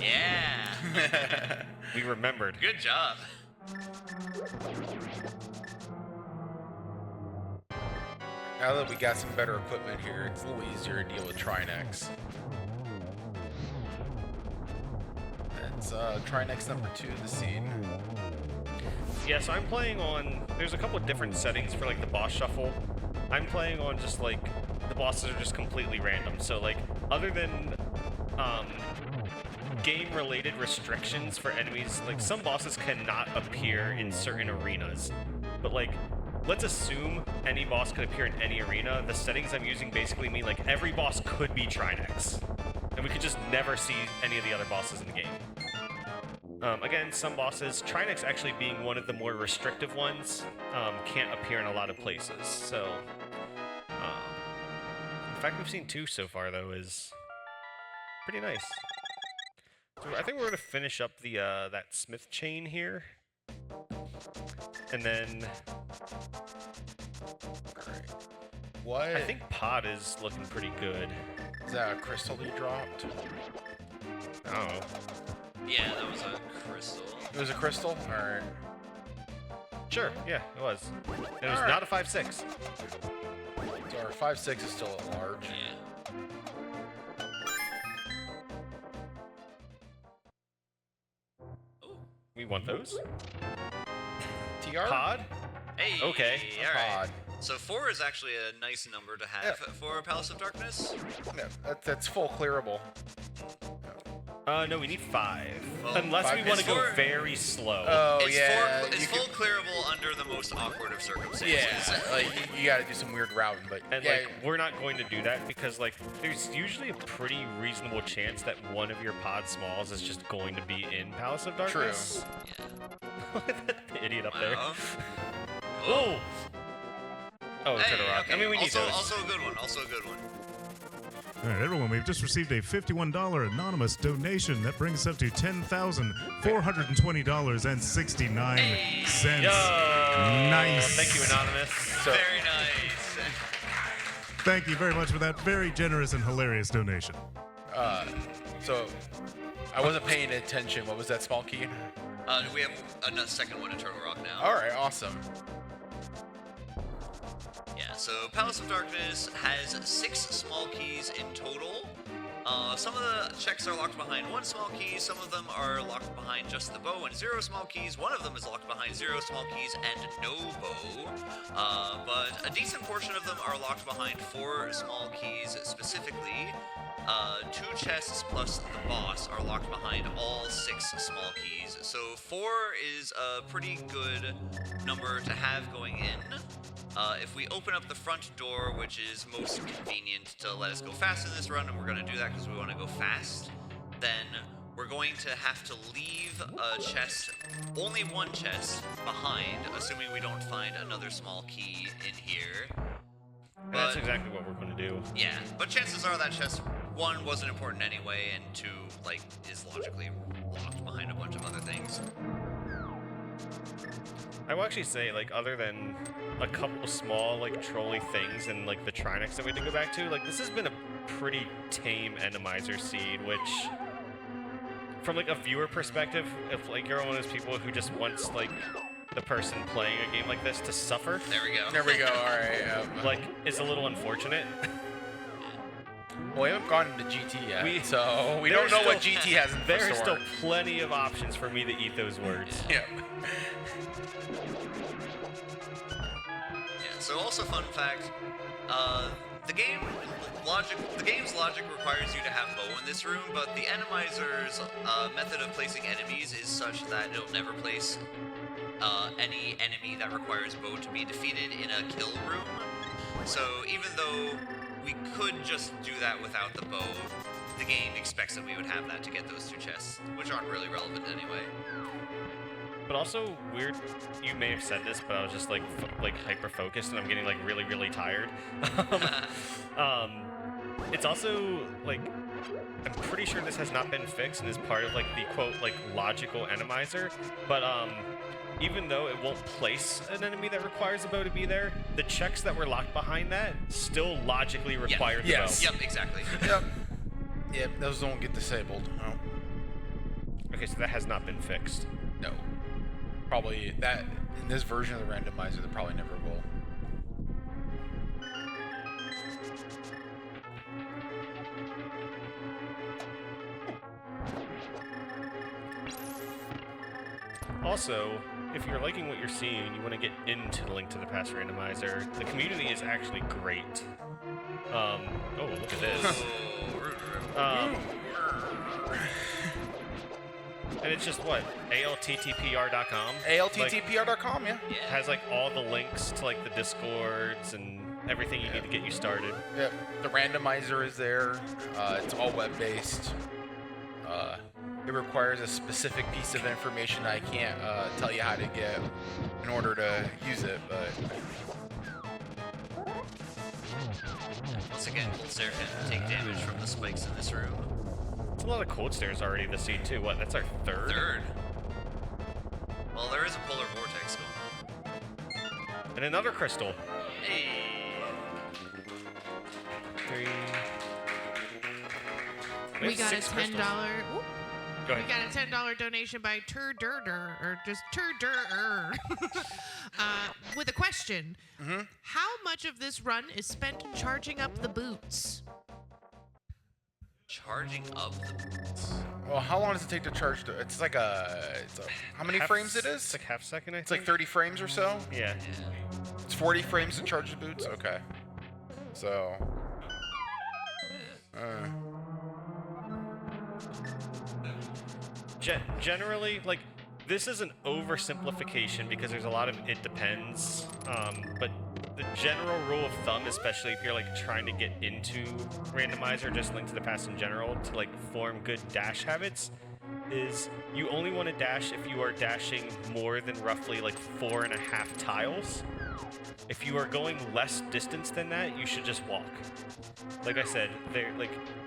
Yeah. We remembered. Good job. Now that we got some better equipment here, it's a little easier to deal with Trinex. That's Trinex number 2 of the scene. Yeah, so I'm playing on. There's a couple of different settings for like the boss shuffle. I'm playing on just like the bosses are just completely random. So like other than game-related restrictions for enemies, like some bosses cannot appear in certain arenas. But like, let's assume any boss could appear in any arena. The settings I'm using basically mean like every boss could be Trinex, and we could just never see any of the other bosses in the game. Again, some bosses, Trinex actually being one of the more restrictive ones, can't appear in a lot of places. So, in fact, we've seen 2 so far, though, is pretty nice. So I think we're gonna finish up the that smith chain here, and then What? I think pod is looking pretty good. Is that a crystal you dropped? I don't know. Yeah, that was a crystal. It was a crystal? Alright. Sure, yeah, it was. It was Alright. not a 5.6. So our 5.6 is still at large. Yeah. We want those? TR? Pod? Hey. Okay. All right. Pod. So 4 is actually a nice number to have for Palace of Darkness. Yeah, that's full clearable. No, we need 5. Well, Unless 5 we want to is go four. very slow. Oh, It's yeah. it's you full could- clearable under the most awkward of circumstances. Yeah, like you gotta do some weird routing, but And yeah, like, we're not going to do that because like, there's usually a pretty reasonable chance that one of your pod smalls is just going to be in Palace of Darkness. Yeah. Look at that idiot up there. Wow. Oh! Oh, it's Hey, a rock. okay. I mean, we need also, those. also a good one. Also a good one. All right, everyone, we've just received a $51 anonymous donation. That brings us up to $10,420.69. Yo! Nice. Thank you, Anonymous. So- Very nice. Thank you very much for that very generous and hilarious donation. so I wasn't paying attention. What was that small key? We have a second one in Turtle Rock now. Alright, awesome. Yeah, so Palace of Darkness has 6 small keys in total. Some of the checks are locked behind 1 small key, some of them are locked behind just the bow and 0 small keys, one of them is locked behind 0 small keys and no bow. But a decent portion of them are locked behind 4 small keys specifically. 2 chests plus the boss are locked behind all 6 small keys. So 4 is a pretty good number to have going in. If we open up the front door, which is most convenient to let us go fast in this run, and we're going to do that because we want to go fast, then we're going to have to leave a chest, only 1 chest, behind, assuming we don't find another small key in here. And that's exactly what we're going to do. Yeah, but chances are that chest, 1, wasn't important anyway, and 2, like, is logically locked behind a bunch of other things. I will actually say, like, other than a couple small, like, trolley things and, like, the Trinex that we had to go back to, like, this has been a pretty tame Randomizer seed, which, from, like, a viewer perspective, if, like, you're one of those people who just wants, like, the person playing a game like this to suffer, There we go. There we go, alright. like, is a little unfortunate. Well, we haven't gone into GT yet, so we there's don't know what still- GT has in There are store. still plenty of options for me to eat those words. Yeah. Yeah, so also fun fact, the game's logic requires you to have bow in this room, but the Randomizer's method of placing enemies is such that it'll never place any enemy that requires bow to be defeated in a kill room. So even though we could just do that without the bow, the game expects that we would have that to get those 2 chests, which aren't really relevant anyway. But also weird. You may have said this, but I was just like hyper focused, and I'm getting like really, really tired. It's also like I'm pretty sure this has not been fixed and is part of like the quote like logical Randomizer. But even though it won't place an enemy that requires a bow to be there, the checks that were locked behind that still logically require the Yes. bow. Yep, exactly. Yep. Yep, those don't get disabled. No. Okay, so that has not been fixed. No. Probably that in this version of the Randomizer, they probably never will. Also, if you're liking what you're seeing and you want to get into the Link to the Past Randomizer, the community is actually great. Oh, look at this. And it's just what? ALTTPR.com? ALTTPR.com, yeah. Yeah. Has like all the links to like the Discords and everything you need to get you started. Yep. The Randomizer is there. It's all web-based. It requires a specific piece of information I can't tell you how to get in order to use it, but Once again, Cold Stare can take damage from the spikes in this room. It's a lot of cold stairs already to see too. What? That's our third? Third. Well, there is a polar vortex going on. And another crystal. Hey. 3. We got a $6 $10. crystals. Whoop. Go We ahead. got a $10 donation by Turdur, or just Turdur, with a question. How much of this run is spent charging up the boots? Charging up the boots. Well, how long does it take to charge? It's like how many frames it It's is? like half second, I It's like think. 30 frames or so. Yeah. It's 40 frames to charge the boots. Okay. So. Generally, like, this is an oversimplification because there's a lot of it depends. But the general rule of thumb, especially if you're like trying to get into Randomizer, just Link to the Past in general, to like form good dash habits, is you only want to dash if you are dashing more than roughly like 4.5 tiles. If you are going less distance than that, you should just walk. Like I said,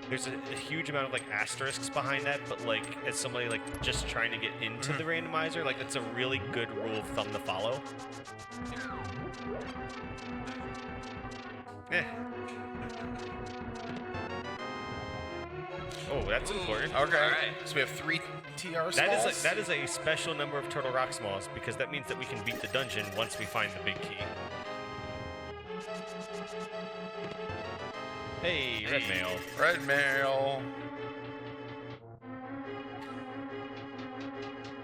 there's a huge amount of like asterisks behind that, but like as somebody like just trying to get into the Randomizer, like it's a really good rule of thumb to follow. Oh, that's important. Okay. All right. So we have 3 TR smalls. That is a special number of Turtle Rock Smalls because that means that we can beat the dungeon once we find the big key. Hey, red mail. Red mail.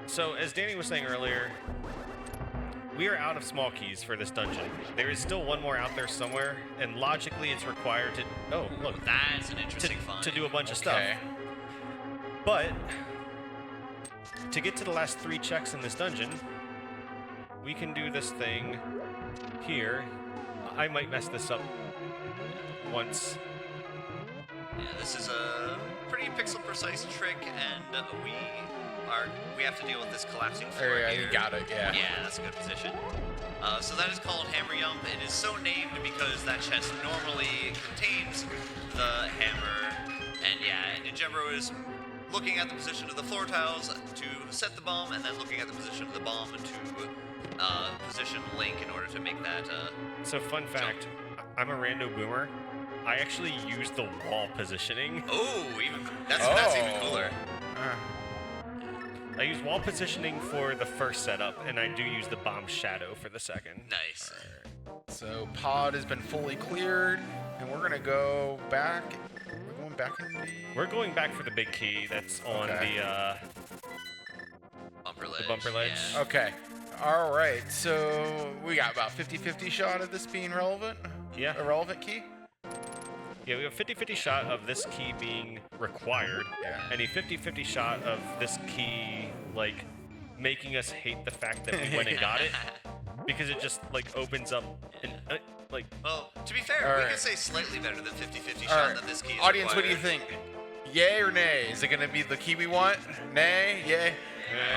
So, as Danny was saying earlier, we are out of small keys for this dungeon. There is still one more out there somewhere, and logically it's required to... Oh, look. That's an interesting find. To do a bunch of stuff. But, to get to the last 3 checks in this dungeon, we can do this thing here. I might mess this up once. Yeah, this is a pretty pixel-precise trick, and we have to deal with this collapsing floor Yeah, here. you got it, yeah. Yeah, that's a good position. So that is called Hammer Yump. It is so named because that chest normally contains the hammer. And yeah, ninjembro is looking at the position of the floor tiles to set the bomb, and then looking at the position of the bomb to position Link in order to make that. So, fun fact, I'm a rando boomer. I actually use the wall positioning. Oh, that's even cooler. I use wall positioning for the first setup, and I do use the bomb shadow for the second. Nice. So pod has been fully cleared, and we're gonna go back. We're going back in the. We're going back for the big key that's on Bumper ledge. the bumper ledge. Yeah. Okay. All right. So we got about 50-50 shot of this being relevant. Yeah. A relevant key. Yeah, we have a 50-50 shot of this key being required, and a 50-50 shot of this key, like, making us hate the fact that we went and got it, because it just, like, opens up, and, like... Well, to be fair, we can say slightly better than 50-50 shot than this key is Audience, what do you required. think? Yay or nay? Is it going to be the key we want? Nay? Yay?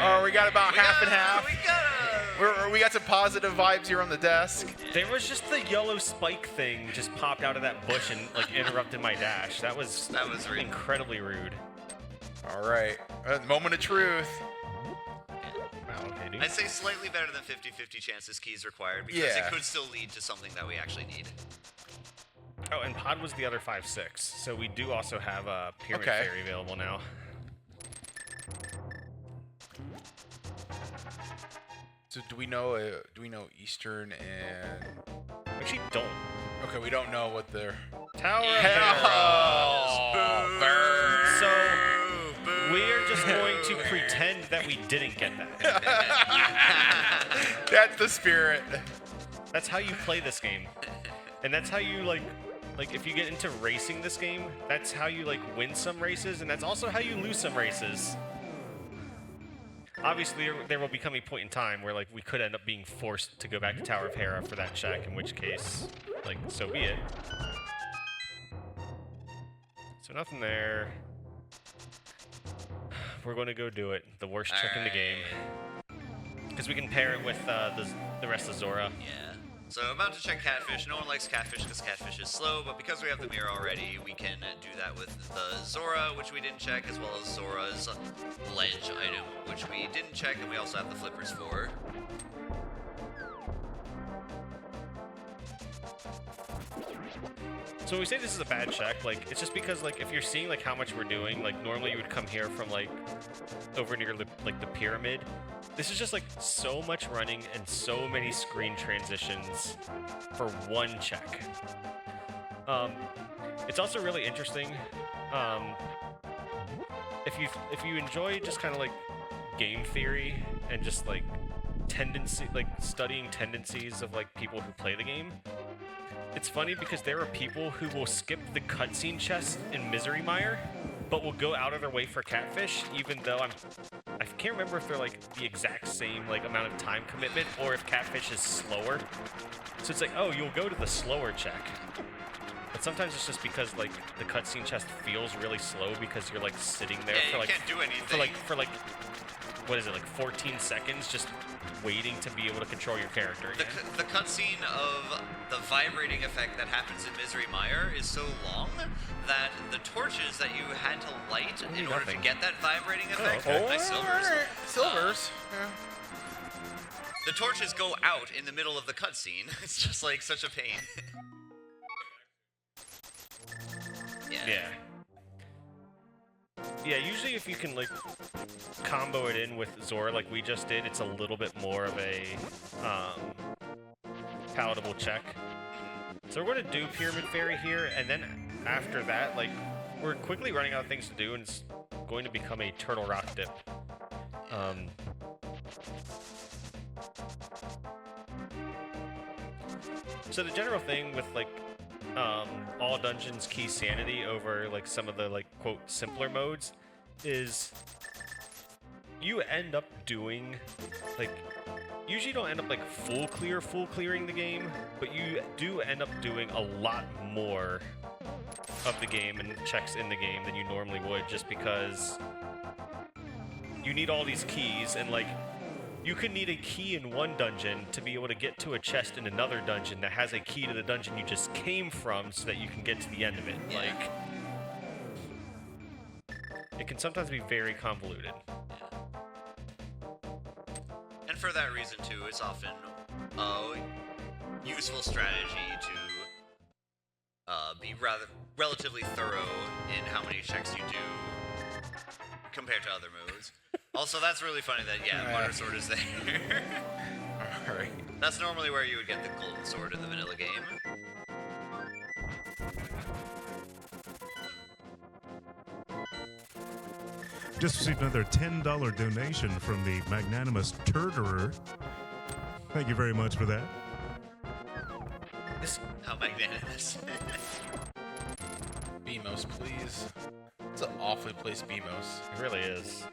Oh, we got about half and half. We got some positive vibes here on the desk. There was just the yellow spike thing just popped out of that bush and, like, interrupted my dash. That was rude. Incredibly rude. All right. Moment of truth. Wow, okay, dude. I'd say slightly better than 50-50 chance this key is required, because it could still lead to something that we actually need. Oh, and pod was the other 5-6, so we do also have a Pyramid Fairy available now. So do we know Eastern and? Actually, don't. Okay, we don't know what they're. Tower of Hell! Hera. So we are just going to pretend that we didn't get that. That's the spirit. That's how you play this game, and that's how you like if you get into racing this game, that's how you like win some races, and that's also how you lose some races. Obviously, there will become a point in time where, like, we could end up being forced to go back to Tower of Hera for that check, in which case, like, so be it. So nothing there. We're going to go do it. The worst trick in the game. Because we can pair it with the rest of Zora. Yeah. So about to check catfish. No one likes catfish because catfish is slow, but because we have the mirror already, we can do that with the Zora, which we didn't check, as well as Zora's ledge item, which we didn't check, and we also have the flippers for. So when we say this is a bad check, like, it's just because, like, if you're seeing, like, how much we're doing, like, normally you would come here from, like, over near, like, the pyramid. This is just, like, so much running and so many screen transitions for one check. It's also really interesting, if you enjoy just kind of, like, game theory and just, like, studying tendencies of, like, people who play the game. It's funny because there are people who will skip the cutscene chest in Misery Mire, but will go out of their way for catfish, even though I can't remember if they're like the exact same like amount of time commitment or if catfish is slower. So it's like, oh, you'll go to the slower check. But sometimes it's just because like the cutscene chest feels really slow because you're like sitting there for like can't do anything. for like what is it, like 14 seconds just waiting to be able to control your character again. The cutscene of the vibrating effect that happens in Misery Mire is so long that the torches that you had to light in order to get that vibrating effect, nice silvers. Yeah. The torches go out in the middle of the cutscene. It's just like such a pain. Yeah, usually if you can like combo it in with Zora like we just did, it's a little bit more of a palatable check. So we're going to do Pyramid Fairy here, and then after that, like, we're quickly running out of things to do, and it's going to become a Turtle Rock dip. So the general thing with like all dungeons key sanity over like some of the like quote simpler modes is you end up doing like usually you don't end up like full clearing the game, but you do end up doing a lot more of the game and checks in the game than you normally would, just because you need all these keys, and like you could need a key in one dungeon to be able to get to a chest in another dungeon that has a key to the dungeon you just came from so that you can get to the end of it. Yeah. Like, it can sometimes be very convoluted. And for that reason, too, it's often a useful strategy to be relatively thorough in how many checks you do compared to other modes. Also, that's really funny that, Water Sword is there. Alright. That's normally where you would get the Golden Sword in the vanilla game. Just received another $10 donation from the magnanimous Turterer. Thank you very much for that. How magnanimous. BMOS, please. It's an awfully placed BMOS. It really is.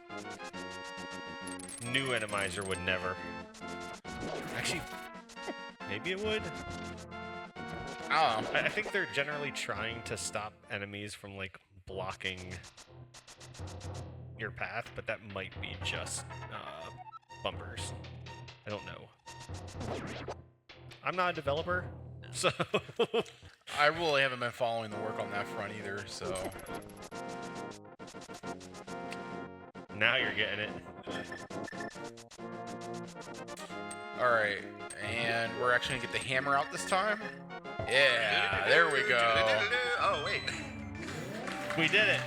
New Randomizer would never. Actually, maybe it would. I don't know. I think they're generally trying to stop enemies from like blocking your path, but that might be just bumpers. I don't know. I'm not a developer, so I really haven't been following the work on that front either, so. now you're getting it. Alright, and we're actually gonna get the hammer out this time. Yeah, there we go. Oh, wait. We did it.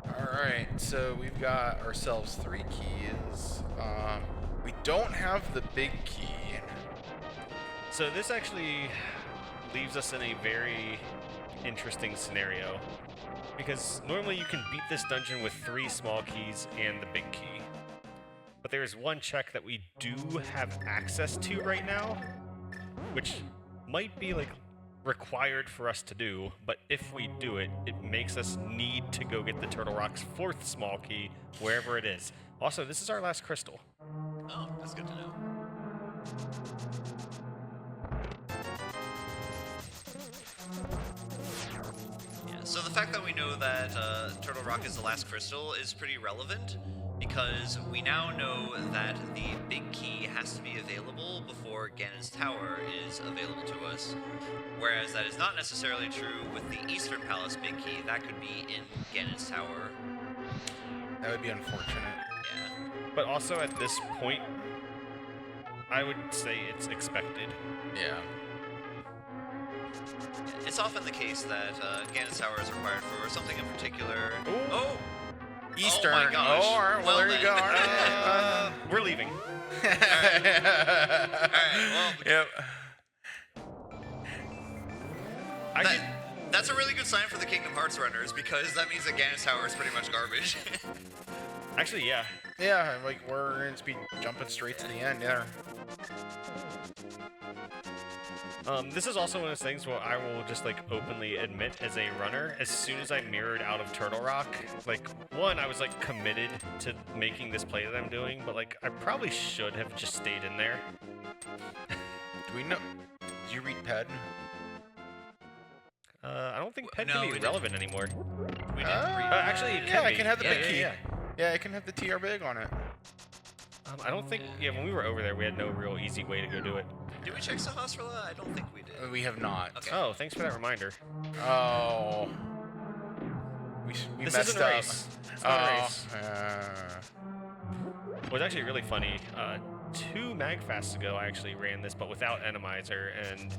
Alright, so we've got ourselves 3 keys. We don't have the big key. So this actually leaves us in a very interesting scenario, because normally you can beat this dungeon with 3 small keys and the big key. But there is one check that we do have access to right now, which might be like required for us to do, but if we do it, it makes us need to go get the Turtle Rock's 4th small key, wherever it is. Also, this is our last crystal. Oh, that's good to know. So the fact that we know that Turtle Rock is the last crystal is pretty relevant, because we now know that the big key has to be available before Ganon's Tower is available to us, whereas that is not necessarily true with the Eastern Palace big key. That could be in Ganon's Tower. That would be unfortunate. Yeah. But also at this point, I would say it's expected. Yeah. It's often the case that Ganon's Tower is required for something in particular. Ooh. Oh! Eastern. Oh my gosh. all right, well, there you go. All right. We're leaving. Alright, well, Yep. that's a really good sign for the Kingdom Hearts runners, because that means that Ganon's Tower is pretty much garbage. Actually, yeah. Yeah, like we're going to be jumping straight to the end. Yeah. This is also one of those things where I will just like openly admit as a runner, as soon as I mirrored out of Turtle Rock, like one, I was like committed to making this play that I'm doing, but like I probably should have just stayed in there. Do we know? Did you read Ped? I don't think Ped No, can we be didn't. relevant anymore. We didn't read. Actually, it Yeah, can I be. can have the big Yeah, key. yeah. Yeah, I can have the TR big on it. I don't think. Yeah, when we were over there, we had no real easy way to go do it. Did we check Sahasrara? I don't think we did. We have not. Okay. Oh, thanks for that reminder. Oh. We This messed isn't a up. race. It's not a Oh. race. It was actually really funny. 2 MAGFASTs ago, I actually ran this, but without Randomizer, and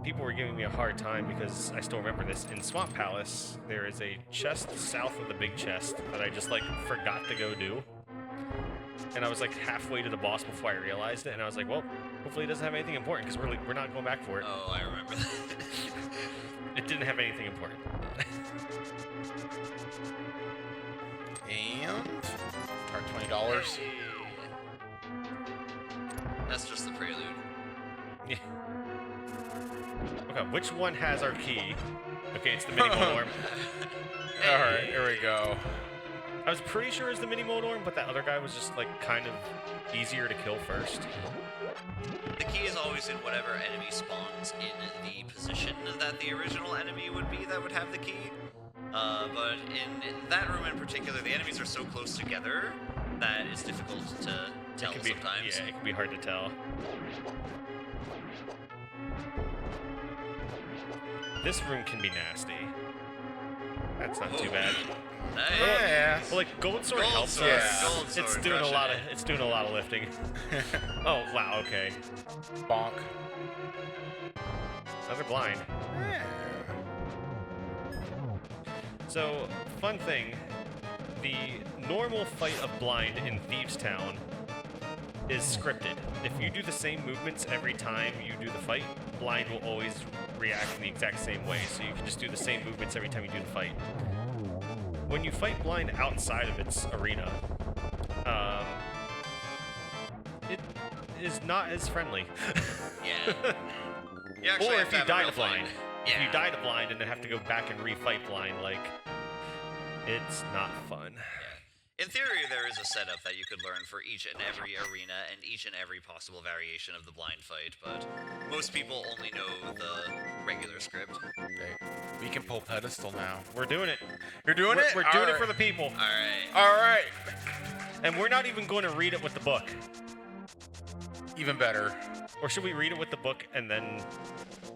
people were giving me a hard time because I still remember this. In Swamp Palace, there is a chest south of the big chest that I just like forgot to go do. And I was like halfway to the boss before I realized it, and I was like, well, hopefully it doesn't have anything important, because we're not going back for it. Oh, I remember that. It didn't have anything important. And our $20. That's just the prelude. Yeah. Okay, which one has our key? Okay, it's the mini Moldorm. All right, here we go. I was pretty sure it was the mini Moldorm, but that other guy was just like kind of easier to kill first. The key is always in whatever enemy spawns in the position that the original enemy would be that would have the key. But in that room in particular, the enemies are so close together that it's difficult to tell It can be, sometimes. yeah, it can be hard to tell. This room can be nasty. That's not too bad. Nice. Yeah. Well, like Gold Sword Gold helps Sword, us. Gold Sword, It's doing a crushing lot of it. it's doing a lot of lifting. Oh wow, okay. Bonk. Another blind. Yeah. So, fun thing, the normal fight of blind in Thieves Town is scripted. If you do the same movements every time you do the fight, blind will always react in the exact same way, so you can just do the same movements every time you do the fight. When you fight blind outside of its arena, it is not as friendly. Yeah. You actually Or have if to you have a die real to blind. fight. If Yeah. you die to blind and then have to go back and refight blind, like, it's not fun. In theory, there is a setup that you could learn for each and every arena and each and every possible variation of the blind fight, but most people only know the regular script. Okay. We can pull pedestal now. We're doing it. You're doing it? We're doing it All for the people. Alright. All right. And we're not even going to read it with the book. Even better. Or should we read it with the book and then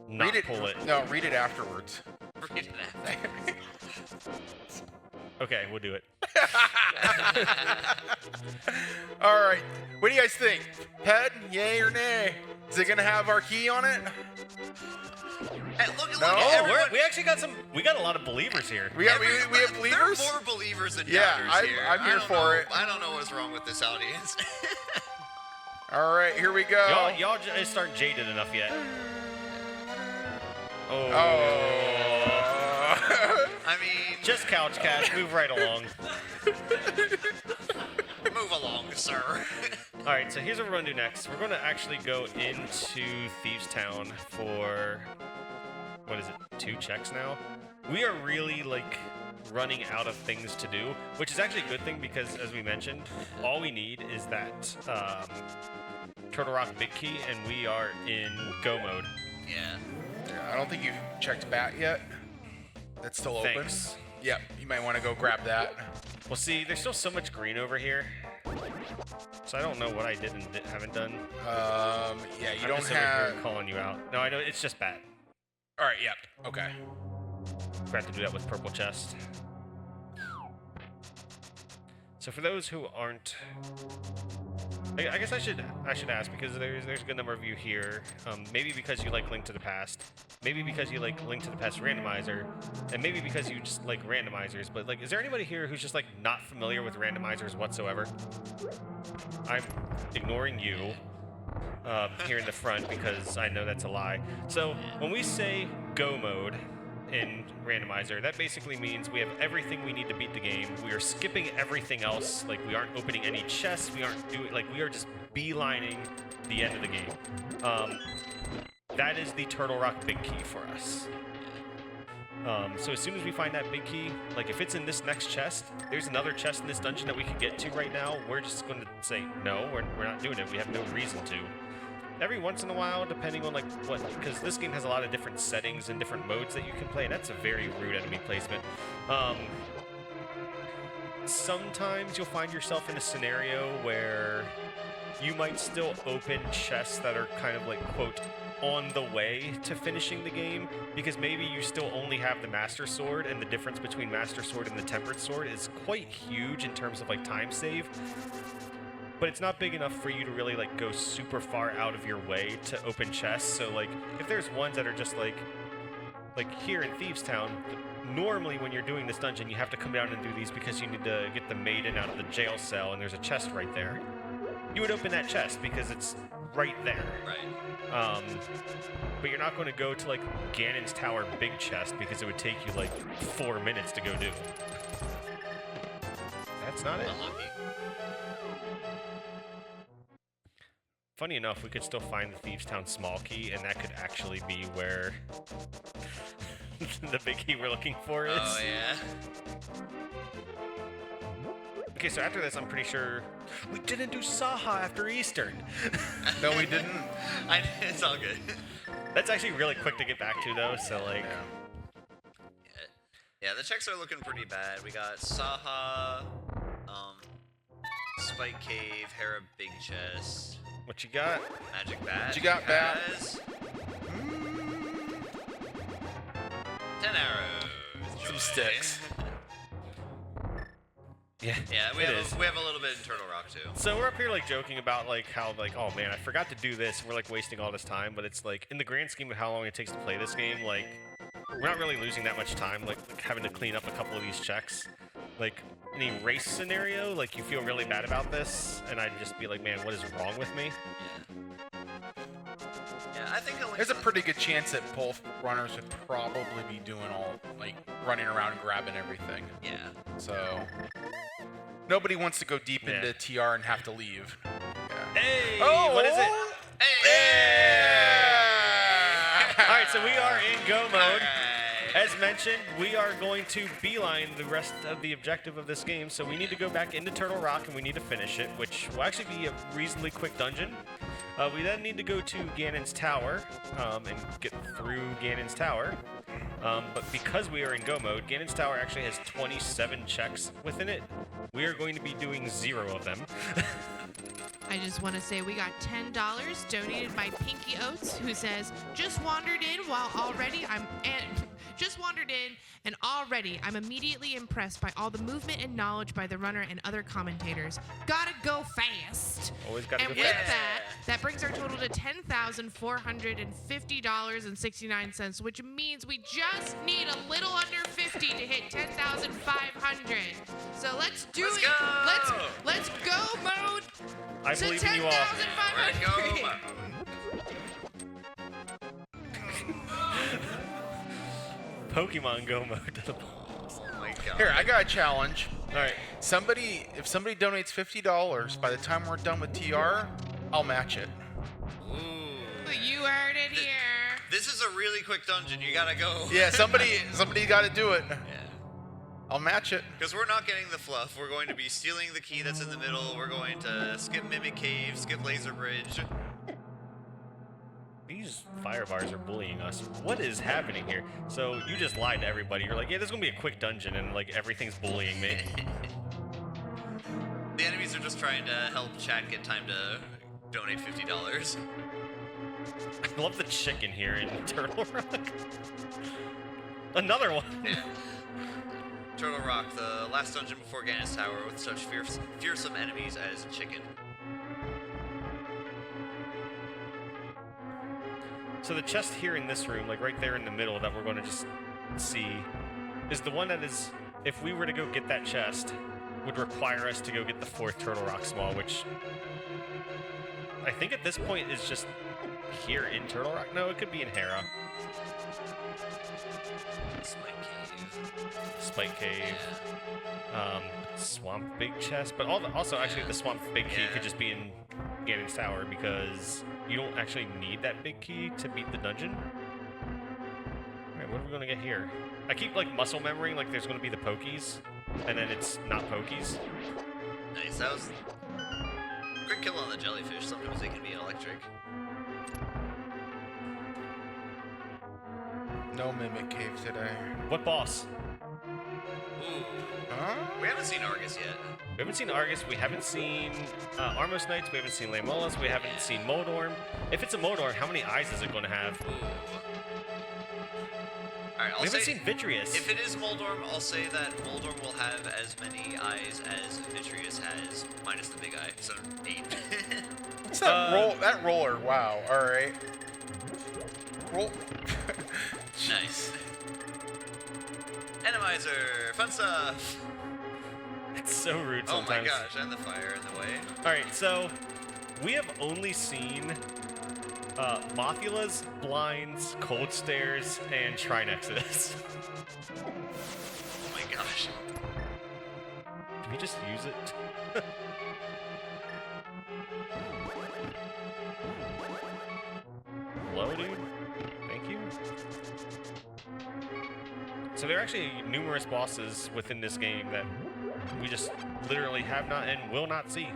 not Read it. pull it? No, read it afterwards. Read it after. Okay, we'll do it. All right. What do you guys think? Ped, yay or nay? Is it gonna have our key on it? Hey, look No. at Oh, everyone. we actually got we got a lot of believers here. We have believers. There are more believers than Yeah, doubters here. I'm here I don't for know. it. I don't know what's wrong with this audience. All right, here we go. Y'all just aren't jaded enough yet. Oh. Oh. I mean, Just couch cash, move right along. move along, sir. All right, so here's what we're going to do next. We're going to actually go into Thieves Town for, what is it, 2 checks now? We are really, like, running out of things to do, which is actually a good thing because, as we mentioned, all we need is that Turtle Rock Big Key, and we are in go mode. Yeah. Yeah, I don't think you've checked bat yet. That's still Thanks. open? Yep, you might want to go grab that. Well, see, there's still so much green over here. So I don't know what I did and haven't done. Yeah, you I'm don't just over here have... calling you out. No, I know, it's just bad. All right, yep, okay. Forgot to do that with purple chest. So for those who aren't, I guess I should ask, because there's a good number of you here. Maybe because you like Link to the Past, maybe because you like Link to the Past Randomizer, and maybe because you just like randomizers. But like, is there anybody here who's just like not familiar with randomizers whatsoever? I'm ignoring you here in the front because I know that's a lie. So when we say go mode in Randomizer, that basically means we have everything we need to beat the game. We are skipping everything else. Like, we aren't opening any chests. We aren't doing, like, we are just beelining the end of the game. That is the Turtle Rock big key for us. So as soon as we find that big key, like if it's in this next chest, there's another chest in this dungeon that we can get to right now. We're just going to say, no, we're not doing it. We have no reason to. Every once in a while, depending on like what, because this game has a lot of different settings and different modes that you can play, and that's a very rude enemy placement. Sometimes you'll find yourself in a scenario where you might still open chests that are kind of like, quote, on the way to finishing the game, because maybe you still only have the Master Sword, and the difference between Master Sword and the Tempered Sword is quite huge in terms of like time save. But it's not big enough for you to really like go super far out of your way to open chests. So like if there's ones that are just like here in Thieves Town, normally when you're doing this dungeon you have to come down and do these because you need to get the maiden out of the jail cell and there's a chest right there. You would open that chest because it's right there. Right. But you're not going to go to like Ganon's Tower big chest because it would take you like 4 minutes to go do. That's not it. Unlucky. Funny enough, we could still find the Thieves Town small key, and that could actually be where the big key we're looking for is. Oh, yeah. Okay, so after this, I'm pretty sure we didn't do Saha after Eastern. No, we didn't. It's all good. That's actually really quick to get back to, though, so, like... Yeah, the checks are looking pretty bad. We got Saha, Spike Cave, Hera Big Chest. What you got? Magic Bat. What you got, Bat? 10 arrows. Some Joy. sticks. Yeah, Yeah, we it have is. we have a little bit in Turtle Rock too. So we're up here, like, joking about, like, how, like, oh, man, I forgot to do this. We're, like, wasting all this time. But it's, like, in the grand scheme of how long it takes to play this game, like, we're not really losing that much time, like having to clean up a couple of these checks. Like, in a race scenario, like, you feel really bad about this, and I'd just be like, man, what is wrong with me? Yeah, I think There's a pretty good chance that both runners would probably be doing all, like, running around and grabbing everything. Yeah. So, nobody wants to go deep into TR and have to leave. Yeah. Hey! Oh! What is it? Hey! All right, so we are in go mode. Alright. As mentioned, we are going to beeline the rest of the objective of this game, so we need to go back into Turtle Rock and we need to finish it, which will actually be a reasonably quick dungeon. We then need to go to Ganon's Tower and get through Ganon's Tower. But because we are in go mode, Ganon's Tower actually has 27 checks within it. We are going to be doing 0 of them. I just want to say we got $10 donated by Pinky Oats, who says, just wandered in and already I'm immediately impressed by all the movement and knowledge by the runner and other commentators. Gotta go fast. Always got to And go with fast. that brings our total to $10,450.69, which means we just need a little under 50 to hit 10,500. So let's do Let's it. go. Let's go mode. I to believe in you all. 10,500. Go. Pokemon Go mode to the balls. Oh my god. Here, I got a challenge. All right. If somebody donates $50 by the time we're done with TR, I'll match it. Ooh. You heard it here. This is a really quick dungeon. You gotta go. Yeah, somebody got to do it. Yeah. I'll match it. Because we're not getting the fluff. We're going to be stealing the key that's in the middle. We're going to skip Mimic Cave, skip Laser Bridge. These These fire bars are bullying us. What is happening here? So you just lied to everybody. You're like, yeah, this is gonna be a quick dungeon, and like everything's bullying me. The enemies are just trying to help chat get time to donate $50. I love the chicken here in Turtle Rock. Another one. Yeah. Turtle Rock, the last dungeon before Ganon's Tower with such fearsome enemies as chicken. So the chest here in this room, like right there in the middle that we're going to just see, is the one that is, if we were to go get that chest, would require us to go get the 4th Turtle Rock Small, which I think at this point is just here in Turtle Rock. No, it could be in Hera. Spike Cave. Swamp Big Chest, but also actually the Swamp Big Key could just be in Ganon's Tower because you don't actually need that big key to beat the dungeon. Alright, what are we gonna get here? I keep like muscle memorying like there's gonna be the Pokies, and then it's not Pokies. Nice, that was quick kill on the jellyfish. Sometimes they can be electric. No Mimic Cave today. What boss? Ooh. Huh? We haven't seen Argus yet. We haven't seen Argus, we haven't seen Armos Knights, we haven't seen Lamolas, we haven't seen Moldorm. If it's a Moldorm, how many eyes is it going to have? Ooh. Alright, We haven't seen Vitreous. If it is Moldorm, I'll say that Moldorm will have as many eyes as Vitreous has, minus the big eye, so 8. What's that that roller? Wow. All right. Roll. Nice. Randomizer, fun stuff. It's so rude Oh sometimes. my gosh, and the fire in the way. Alright, so we have only seen Mothula's, Blinds, Cold Stairs, and Shrine Exodus. Oh my gosh. Can we just use it? Hello, dude? Thank you. So there are actually numerous bosses within this game that we just literally have not and will not see.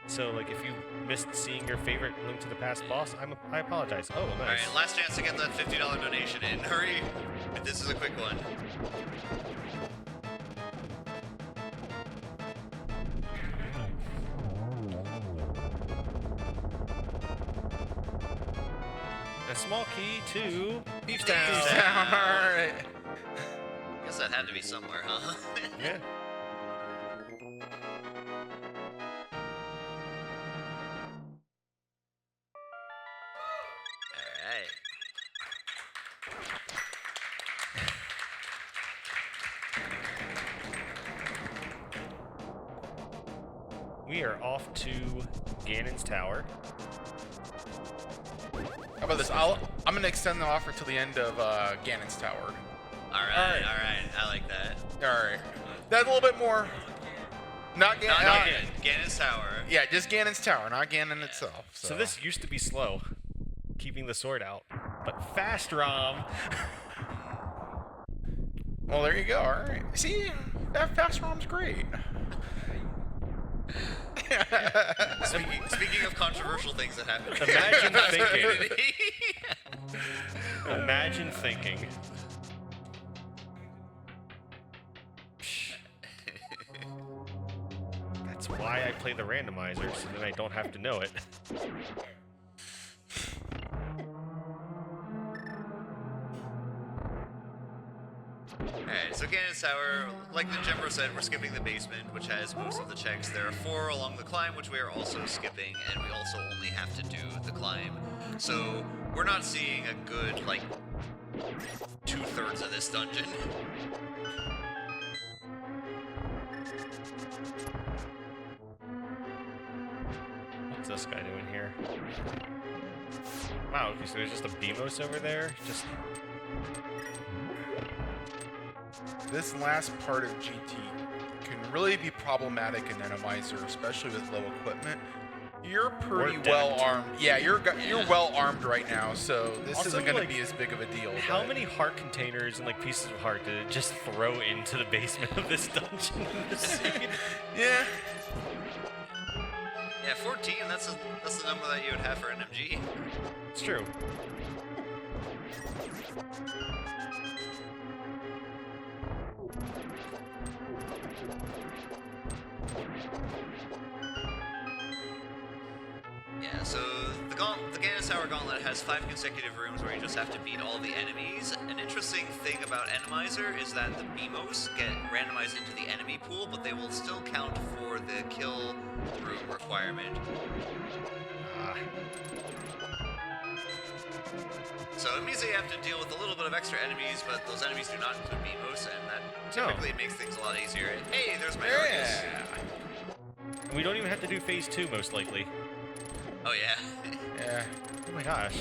So, like, if you missed seeing your favorite Link to the Past boss, I apologize. Oh, nice. Alright, last chance to get that $50 donation in. Hurry. This is a quick one. A small key to Beef Beef Town. Town. All right. Guess that had to be somewhere, huh? Yeah. Alright. We are off to Ganon's Tower. How about this? I'm gonna extend the offer till the end of Ganon's Tower. Alright. I like that. All right. That's a little bit more. Not Ganon. Not Ganon's Tower. Yeah, just Ganon's Tower, not Ganon itself. So this used to be slow, keeping the sword out, but fast ROM. Well, there you go. All right. See, that fast ROM's great. Speaking of controversial things that happen. Imagine in the thinking. community. Imagine thinking. That's why I play the randomizer, so then I don't have to know it. Alright, so Ganon's Tower, like ninjembro said, we're skipping the basement, which has most of the checks. There are 4 along the climb, which we are also skipping, and we also only have to do the climb. So we're not seeing a good, like, 2/3 of this dungeon. What's this guy doing here? Wow, okay, so there's just a Beamos over there? Just This last part of GT can really be problematic in Randomizer, especially with low equipment. You're pretty Or well dead. armed. Yeah, you're well armed right now, so this Also, isn't going like, to be as big of a deal. how but- many heart containers and like pieces of heart did it just throw into the basement of this dungeon in this scene? Yeah. Yeah, 14. That's the number that you would have for an MG. It's true. Yeah, so the Ganis Tower Gauntlet has 5 consecutive rooms where you just have to beat all the enemies. An interesting thing about Randomizer is that the BMOs get randomized into the enemy pool, but they will still count for the kill room requirement. So it means that you have to deal with a little bit of extra enemies, but those enemies do not include BMOs, and that typically makes things a lot easier. Hey, there's my Argus. We don't even have to do phase 2, most likely. Oh yeah. Yeah. Oh my gosh.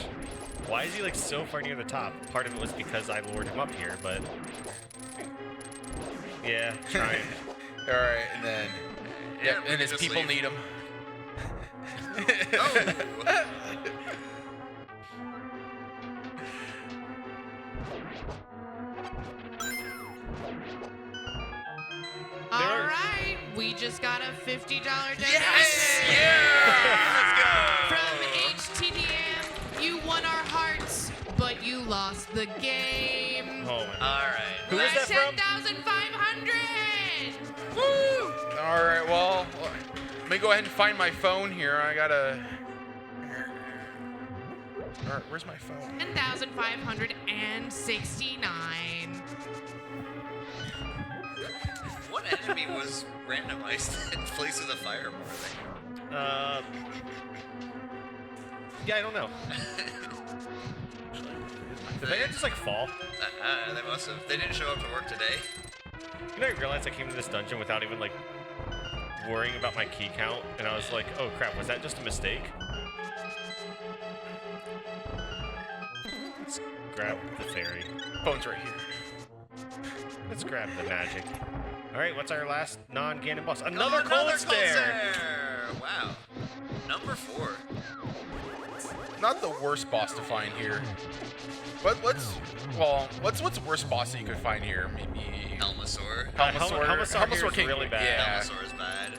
Why is he like so far near the top? Part of it was because I lured him up here, but yeah, trying. All right, and then Yeah, and his just people leave. need him. Oh! All right, we just got a $50 donation. Yes! Let's go! From HTTM, you won our hearts, but you lost the game. Oh my. All right. Who was that from? 10,500. Woo! All right, well, let me go ahead and find my phone here. I gotta. All right, where's my phone? 10,569. What enemy was randomized in place of the fireball thing? Yeah, I don't know. Did they just like fall? They must have. They didn't show up to work today. You know, I realized I came to this dungeon without even like worrying about my key count, and I was like, oh crap, was that just a mistake? Let's grab the fairy. Phone's right here. Let's grab the magic. All right, what's our last non-Ganon boss? Oh, Another cold stare. Wow. Number 4. Not the worst boss to find here. But what's the worst boss that you could find here? Maybe Helmasaur. Helmasaur here is King. really bad. Yeah. Helmasaur is bad.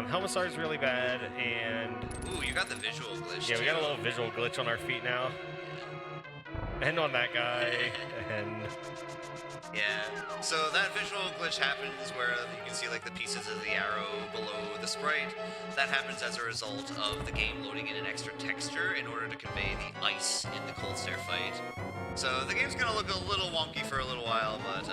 Helmasaur is really bad, and Ooh, you got the visual glitch. yeah, we too. got a little visual glitch on our feet now. And on that guy, and Yeah. So that visual glitch happens where you can see like the pieces of the arrow below the sprite. That happens as a result of the game loading in an extra texture in order to convey the ice in the cold stare fight. So the game's gonna look a little wonky for a little while, but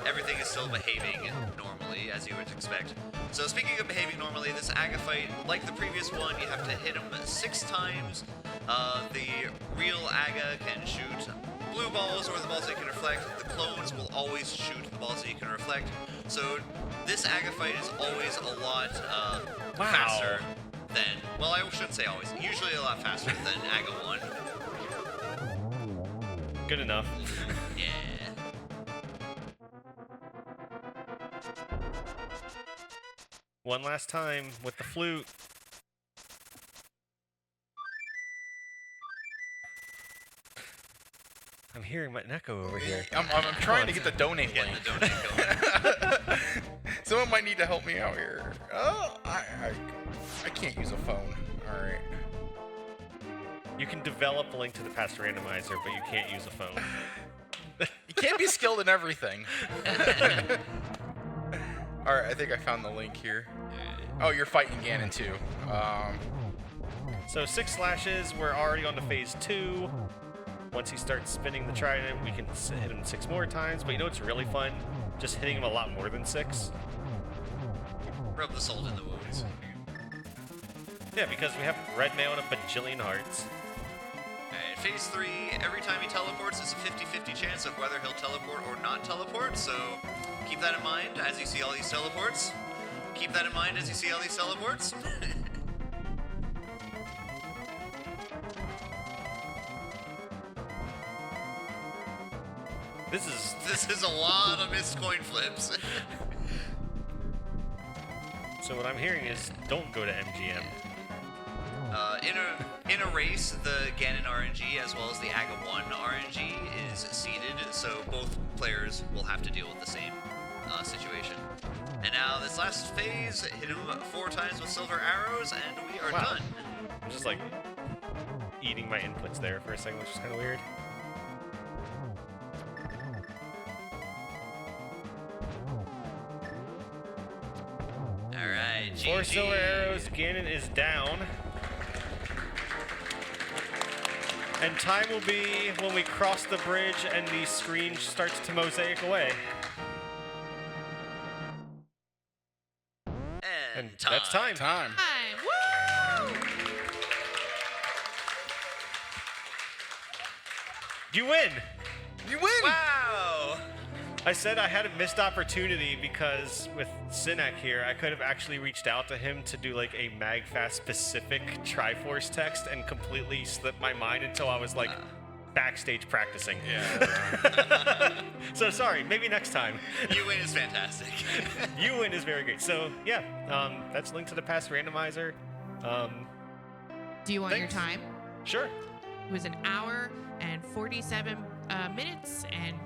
everything is still behaving normally, as you would expect. So speaking of behaving normally, this Aga fight, like the previous one, you have to hit him 6 times. The real Aga can shoot blue balls or the balls that you can reflect. The clones will always shoot the balls that you can reflect. So this Aga fight is always a lot faster than, well, I shouldn't say always, usually a lot faster than Aga 1. good enough. Yeah. One last time with the flute. I'm hearing my echo over here. I'm trying to get the donate Getting link. the donate going. Someone might need to help me out here. Oh, I can't use a phone. All right. You can develop a link to the past randomizer, but you can't use a phone. You can't be skilled in everything. All right, I think I found the link here. Oh, you're fighting Ganon too. So 6 slashes, we're already on to phase 2. Once he starts spinning the trident, we can hit him 6 more times. But you know what's really fun? Just hitting him a lot more than 6. Rub the salt in the wounds. Yeah, because we have red mail and a bajillion hearts. Alright, phase 3, every time he teleports, it's a 50-50 chance of whether he'll teleport or not teleport, so keep that in mind as you see all these teleports. Keep that in mind as you see all these teleports. This is a lot of missed coin flips. So what I'm hearing is, don't go to MGM. In a race, the Ganon RNG as well as the Aga 1 RNG is seeded, so both players will have to deal with the same situation. And now this this last phase, hit him 4 times with silver arrows, and we are done. I'm just like eating my inputs there for a second, which is kind of weird. All right, 4 GG. silver arrows. Ganon is down. And time will be when we cross the bridge and the screen starts to mosaic away. And that's time. Time. Woo! You win! You win! Wow! I said I had a missed opportunity because with Sinek here, I could have actually reached out to him to do like a MagFAST specific Triforce text and completely slipped my mind until I was like backstage practicing. Yeah. So sorry, maybe next time. You win is fantastic. You win is very great. So yeah, that's Link to the Past Randomizer. Do you want Thanks. your time? Sure. It was an hour and 47 minutes and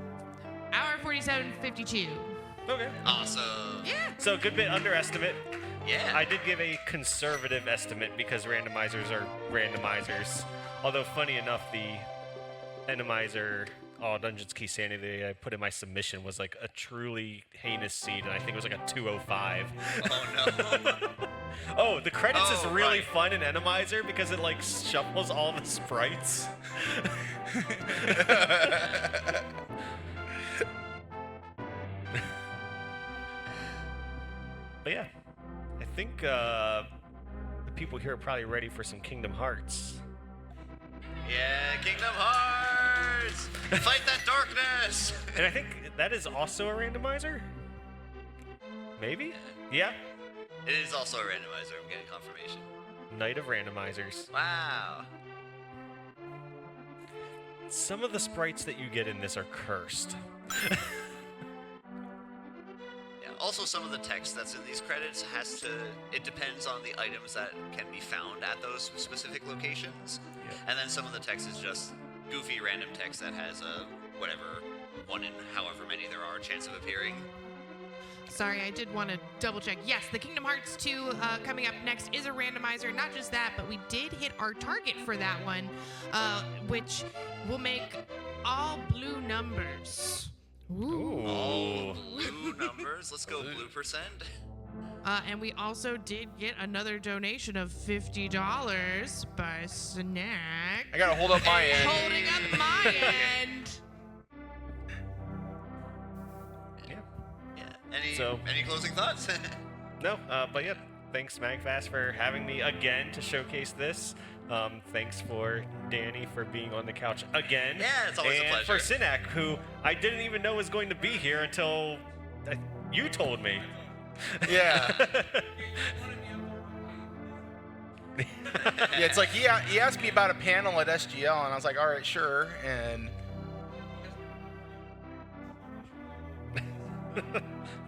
hour 47:52. Okay. Awesome. Yeah. So good bit underestimate. Yeah. I did give a conservative estimate because randomizers are randomizers. Although funny enough, the randomizer Dungeons Key Sanity I put in my submission was like a truly heinous seed, and I think it was like a 205. Oh no. Oh, the credits is Oh, really right. fun in Randomizer because it like shuffles all the sprites. But yeah, I think the people here are probably ready for some Kingdom Hearts. Yeah, Kingdom Hearts! Fight that darkness! And I think that is also a randomizer? Maybe? Yeah? It is also a randomizer, I'm getting confirmation. Night of Randomizers. Wow. Some of the sprites that you get in this are cursed. Yeah, also some of the text that's in these credits it depends on the items that can be found at those specific locations. Yeah. And then some of the text is just goofy random text that has a, whatever, 1 in however many there are chance of appearing. Sorry, I did want to double check. Yes, the Kingdom Hearts 2 coming up next is a randomizer. Not just that, but we did hit our target for that one, which will make all blue numbers. Ooh. All blue numbers. Let's go blue percent. And we also did get another donation of $50 by Snack. I gotta hold up my end. Holding up my end. Yeah. Any closing thoughts? No, but yeah, thanks MagFAST for having me again to showcase this. Thanks for Danny for being on the couch again. Yeah, it's always a and pleasure. for Sinek, who I didn't even know was going to be here until you told me. Yeah. Yeah, it's like he asked me about a panel at SGL, and I was like, all right, sure. And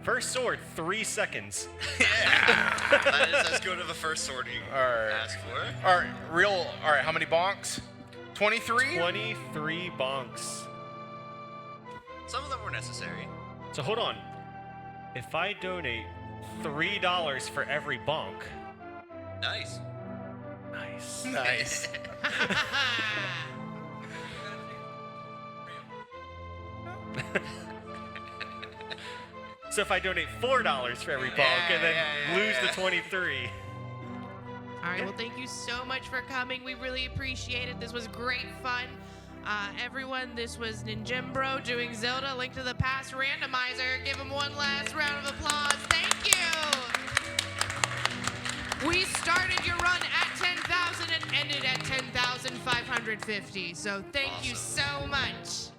First sword, 3 seconds. Yeah. That is as good of a first sword you asked for. all right, how many bonks? 23? 23 bonks. Some of them were necessary. So hold on. If I donate $3 for every bonk. Nice. Nice. Nice. So if I donate $4 for every bonk and then lose the 23. All right, well, thank you so much for coming. We really appreciate it. This was great fun. Everyone, this was ninjembro doing Zelda Link to the Past Randomizer. Give him one last round of applause. Thank you. We started your run at 10,000 and ended at 10,550. So thank you so much.